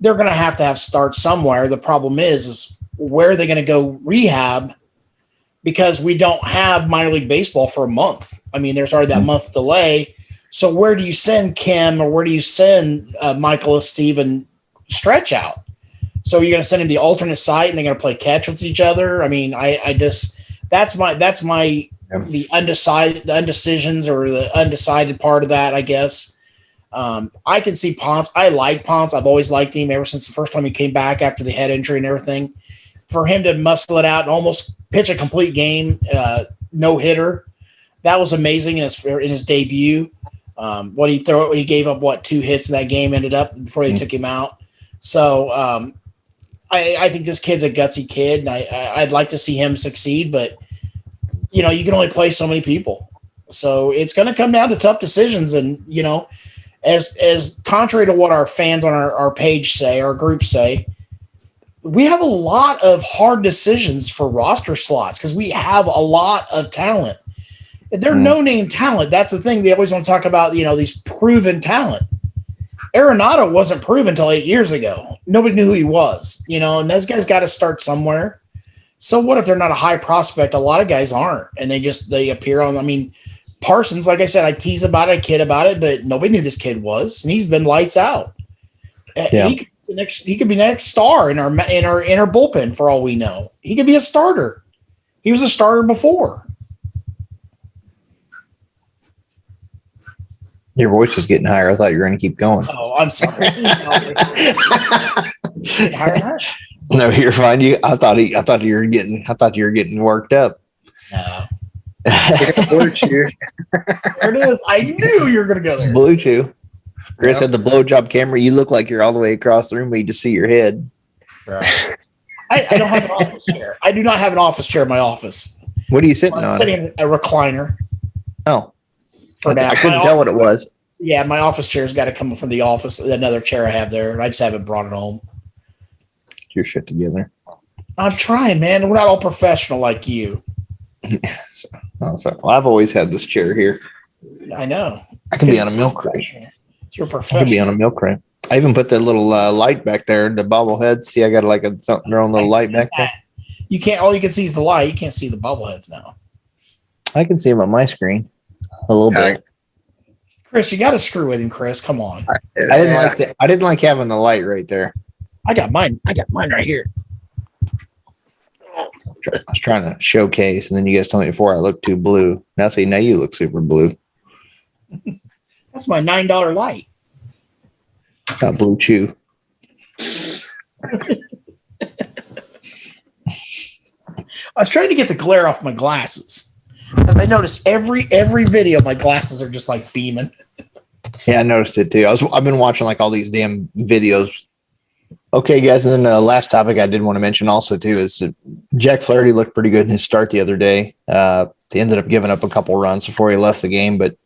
they're going to have starts somewhere. The problem is where are they going to go rehab? Because we don't have minor league baseball for a month. I mean, there's already that month delay. So where do you send Kim, or where do you send Michael, Steven stretch out? So you're going to send him the alternate site and they're going to play catch with each other. I mean, that's my the undecisions or the undecided part of that, I guess. I can see Ponce. I like Ponce. I've always liked him ever since the first time he came back after the head injury and everything. For him to muscle it out and almost pitch a complete game, no hitter, that was amazing in his debut. He gave up 2 hits in that game ended up before they took him out. So I think this kid's a gutsy kid, and I'd like to see him succeed, but you can only play so many people. So it's going to come down to tough decisions. And, as contrary to what our fans on our page say, our group say, we have a lot of hard decisions for roster slots because we have a lot of talent. They're no-name talent. That's the thing. They always want to talk about, these proven talent. Arenado wasn't proven until 8 years ago. Nobody knew who he was, and those guys got to start somewhere. So what if they're not a high prospect? A lot of guys aren't, and they appear on. I mean, Parsons, like I said, I tease about it, I kid about it, but nobody knew this kid was, and he's been lights out. Yeah. He could be next star in our bullpen for all we know. He could be a starter. He was a starter before. Your voice is getting higher. I thought you were going to keep going. Oh, I'm sorry. No, you're fine. I thought you were getting worked up. No. Blue Chew. There it is. I knew you were going to go there. Blue Chew. Chris had the blowjob camera. You look like you're all the way across the room, but you just see your head. Right. I don't have an office chair. I do not have an office chair in my office. What are you sitting on? I'm sitting in a recliner. Oh. For now. I couldn't tell what it was. Yeah, my office chair's got to come from the office. Another chair I have there, and I just haven't brought it home. Get your shit together. I'm trying, man. We're not all professional like you. Well, I've always had this chair here. I know. I can be on a milk crate. It's your I professional. can be on a milk crate. I even put that little light back there, the bobbleheads. See, I got something their own little light back there. You can't. All you can see is the light. You can't see the bobbleheads now. I can see them on my screen a little bit. Chris, you got to screw with him, Chris. Come on. I didn't like that. I didn't like having the light right there. I got mine right here. I was trying to showcase, and then you guys told me before I looked too blue. Now you look super blue. That's my $9 light. Got Blue Chew. I was trying to get the glare off my glasses. Because I noticed every video, my glasses are just like beaming. Yeah, I noticed it too. I've been watching like all these damn videos. Okay, guys, and then the last topic I did want to mention also too is that Jack Flaherty looked pretty good in his start the other day. They ended up giving up a couple runs before he left the game, but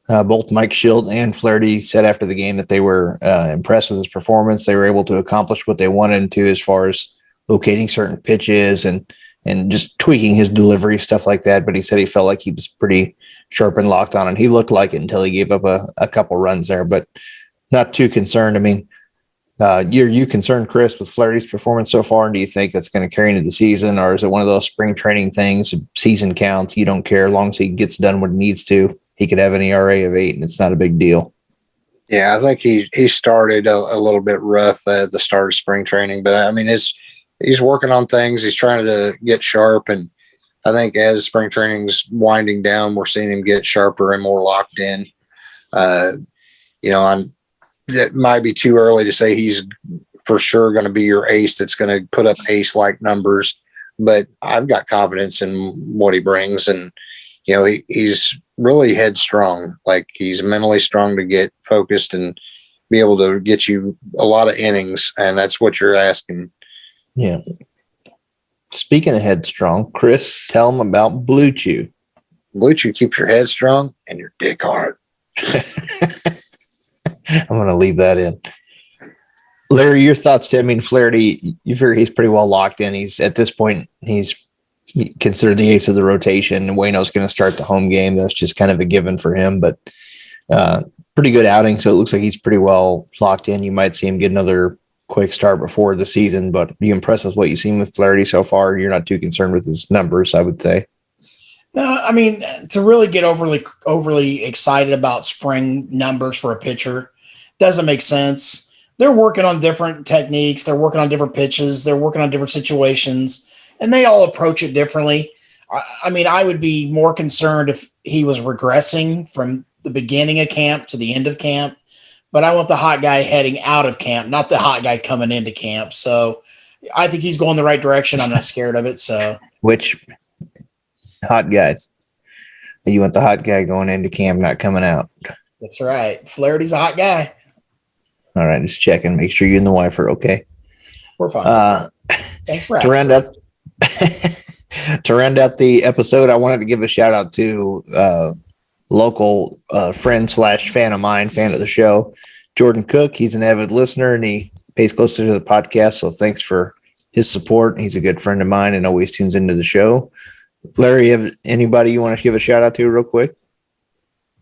both Mike Schilt and Flaherty said after the game that they were impressed with his performance. They were able to accomplish what they wanted to as far as locating certain pitches and and just tweaking his delivery, stuff like that. But he said he felt like he was pretty sharp and locked on, and he looked like it until he gave up a couple runs there, but not too concerned. I mean, you concerned, Chris, with Flaherty's performance so far? And do you think that's going to carry into the season, or is it one of those spring training things, season counts, you don't care, as long as he gets done what he needs to? He could have an ERA of 8 and it's not a big deal. Yeah, I think he started a little bit rough at the start of spring training, but I mean, he's working on things. He's trying to get sharp, and I think as spring training's winding down, we're seeing him get sharper and more locked in. It might be too early to say he's for sure going to be your ace that's going to put up ace-like numbers, but I've got confidence in what he brings, and he's really headstrong. Like, he's mentally strong to get focused and be able to get you a lot of innings, and that's what you're asking. Yeah. Speaking of headstrong, Chris, tell him about Blue Chew. Blue Chew keeps your head strong and your dick hard. I'm going to leave that in. Larry, your thoughts, Tim? I mean, Flaherty, you figure he's pretty well locked in. He's at this point, he's considered the ace of the rotation. Waino's going to start the home game. That's just kind of a given for him, but pretty good outing. So it looks like he's pretty well locked in. You might see him get another quick start before the season, but are you impressed with what you've seen with Flaherty so far? You're not too concerned with his numbers, I would say. No, I mean, to really get overly excited about spring numbers for a pitcher doesn't make sense. They're working on different techniques. They're working on different pitches. They're working on different situations, and they all approach it differently. I mean, I would be more concerned if he was regressing from the beginning of camp to the end of camp, but I want the hot guy heading out of camp, not the hot guy coming into camp. So I think he's going the right direction. I'm not scared of it. So which hot guys? You want the hot guy going into camp, not coming out. That's right. Flaherty's a hot guy. All right, just checking. Make sure you and the wife are okay. We're fine. Thanks for asking. To round out the episode, I wanted to give a shout out to local friend / fan of mine, fan of the show, Jordan Cook. He's an avid listener and he pays close to the podcast. So thanks for his support. He's a good friend of mine and always tunes into the show. Larry, you have anybody you want to give a shout out to real quick?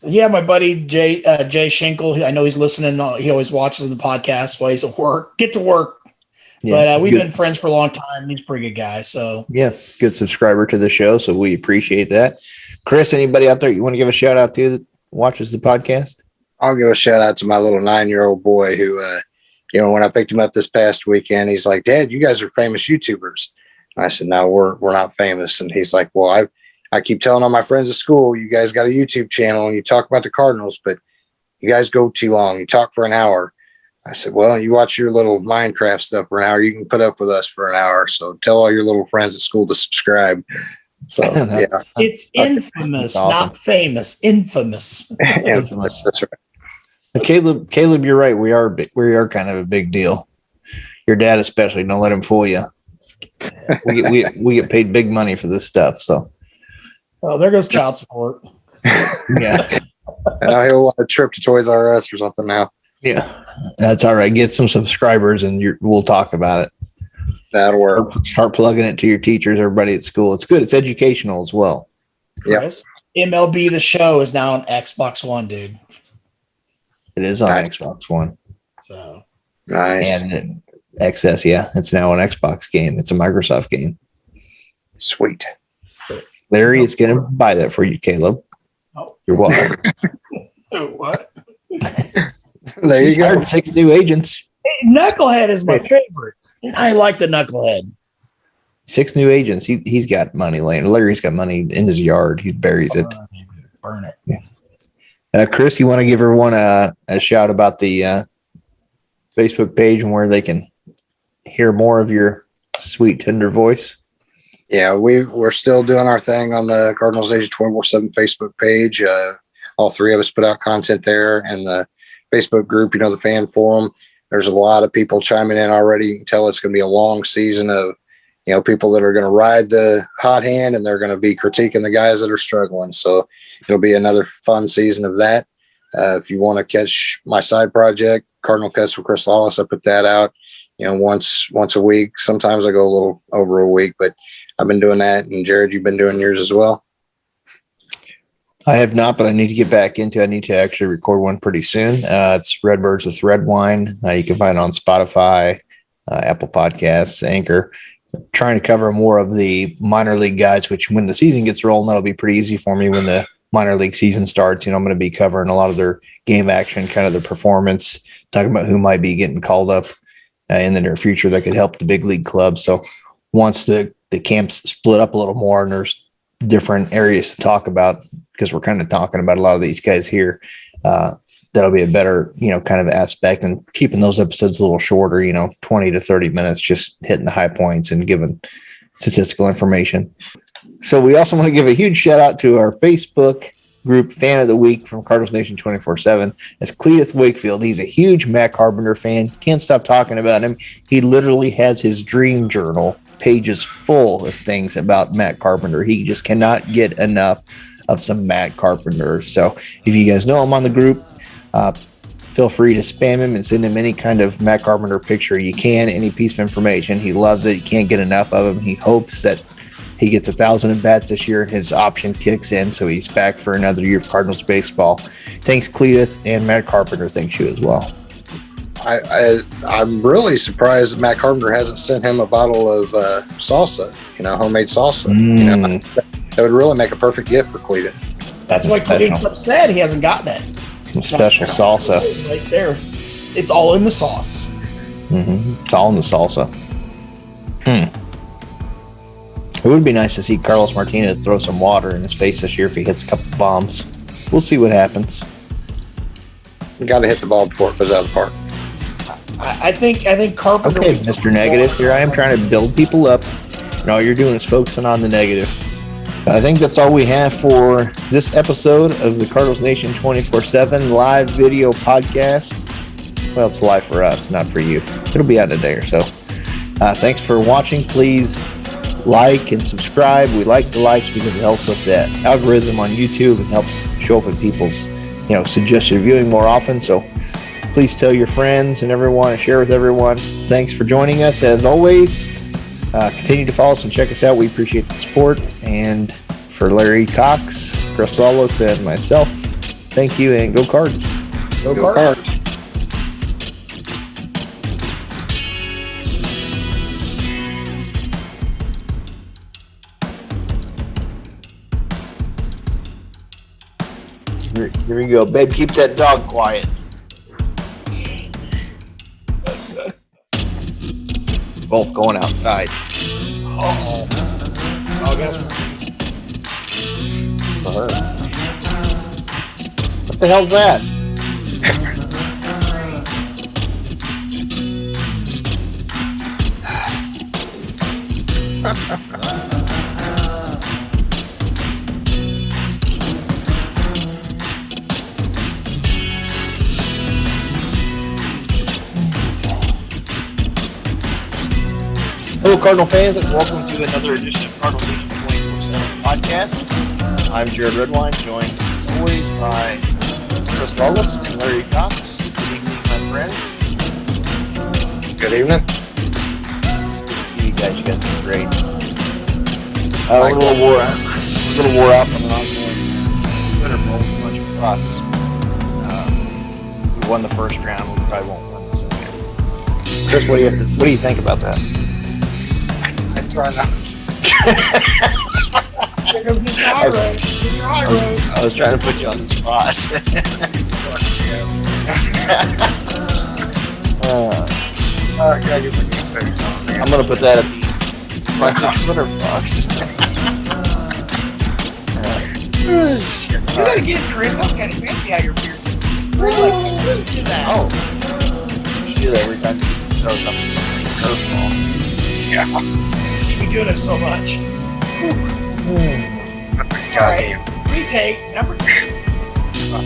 Yeah, my buddy Jay Schinkel. I know he's listening. He always watches the podcast while he's at work. Get to work. Yeah, but we've been friends for a long time. He's a pretty good guy. So yeah, good subscriber to the show. So we appreciate that. Chris, anybody out there you want to give a shout out to that watches the podcast? I'll give a shout out to my little 9-year-old boy who, when I picked him up this past weekend, he's like, "Dad, you guys are famous YouTubers." And I said, "No, we're not famous." And he's like, "Well, I keep telling all my friends at school, you guys got a YouTube channel and you talk about the Cardinals, but you guys go too long. You talk for an hour." I said, "Well, you watch your little Minecraft stuff for an hour. You can put up with us for an hour. So tell all your little friends at school to subscribe." So yeah, it's infamous, awesome. Not famous. Infamous. Infamous. That's right. Caleb, you're right. We are kind of a big deal. Your dad especially. Don't let him fool you. We get paid big money for this stuff. So. Oh, there goes child support. Yeah. And he'll want a trip to Toys R Us or something now. Yeah. That's all right. Get some subscribers and we'll talk about it. That'll work. Start plugging it to your teachers, everybody at school. It's good. It's educational as well. Yes. MLB The Show is now on Xbox One, dude. It is on Xbox One. So nice. And XS, yeah. It's now an Xbox game. It's a Microsoft game. Sweet. Larry is going to buy that for you, Caleb. Oh. You're welcome. What? There you go. 6 new agents. Hey, Knucklehead is my favorite. I like the Knucklehead. 6 new agents. He's got money laying. Larry's got money in his yard. He buries it. Burn it. Yeah. Chris, you want to give everyone a shout about the Facebook page and where they can hear more of your sweet, tender voice? Yeah, we're still doing our thing on the Cardinals Nation 24/7 Facebook page. All three of us put out content there, and the Facebook group, the fan forum. There's a lot of people chiming in already. You can tell it's going to be a long season of, people that are going to ride the hot hand, and they're going to be critiquing the guys that are struggling. So it'll be another fun season of that. If you want to catch my side project, Cardinal Cuts with Chris Lawless, I put that out, once a week. Sometimes I go a little over a week, but I've been doing that, and Jared, you've been doing yours as well. I have not, but I need to get back into. I need to actually record one pretty soon. It's Redbirds with Red Wine. You can find it on Spotify, Apple Podcasts, Anchor. Trying to cover more of the minor league guys, which when the season gets rolling, that'll be pretty easy for me when the minor league season starts. I'm going to be covering a lot of their game action, kind of their performance, talking about who might be getting called up in the near future that could help the big league clubs. So once the camps split up a little more and there's different areas to talk about, because we're kind of talking about a lot of these guys here, that'll be a better, kind of aspect, and keeping those episodes a little shorter, 20 to 30 minutes, just hitting the high points and giving statistical information. So we also want to give a huge shout out to our Facebook group Fan of the Week from Cardinals Nation 24/7. That's Cletus Wakefield. He's a huge Matt Carpenter fan. Can't stop talking about him. He literally has his dream journal pages full of things about Matt Carpenter. He just cannot get enough of some Matt Carpenter. So if you guys know him on the group, feel free to spam him and send him any kind of Matt Carpenter picture you can, any piece of information. He loves it. He can't get enough of him. He hopes that he gets 1,000 at bats this year and his option kicks in, so he's back for another year of Cardinals baseball. Thanks, Cletus, and Matt Carpenter thanks you as well. I'm really surprised that Matt Carpenter hasn't sent him a bottle of salsa, homemade salsa. That would really make a perfect gift for Cletus. That's why Cletus upset he hasn't gotten it. Some special salsa. Right there. It's all in the sauce. Mm-hmm. It's all in the salsa. It would be nice to see Carlos Martinez throw some water in his face this year if he hits a couple bombs. We'll see what happens. You got to hit the ball before it goes out of the park. I think Carpenter. Okay, Mr. Negative. Here I am trying to build people up, and all you're doing is focusing on the negative. But I think that's all we have for this episode of the Cardinals Nation 24/7 live video podcast. Well, it's live for us, not for you. It'll be out in a day or so. Thanks for watching. Please like and subscribe. We like the likes because it helps with that algorithm on YouTube and helps show up in people's, suggested viewing more often. So please tell your friends and everyone and share with everyone. Thanks for joining us as always. Continue to follow us and check us out. We appreciate the support. And for Larry Cox, Chris Lawless, and myself, thank you and go Cards. Go Cards. Here we go. Babe, keep that dog quiet. Both going outside. Oh, guys. What the hell's that? Hello, Cardinal fans, and welcome to another edition of Cardinals Nation 24/7 podcast. I'm Jared Redwine, joined as always by Chris Lawless and Larry Cox. Good evening, my friends. Good evening. It's good to see you guys. You guys are great. We're a little wore out from an ongoing winter bowl with a bunch of fucks. We won the first round. We probably won't win the second. Chris, what do you think about that? Try not. There goes Mr. High Road. Mr. High Road. I was trying to put you on the spot. I'm going to put that at the front of Twitter box. Do that again, Chris. That was kind of fancy how your beard just really do that. Oh. You do that every time you throw something. Curveball. Yeah. You've been doing it so much. All right. Retake number 2.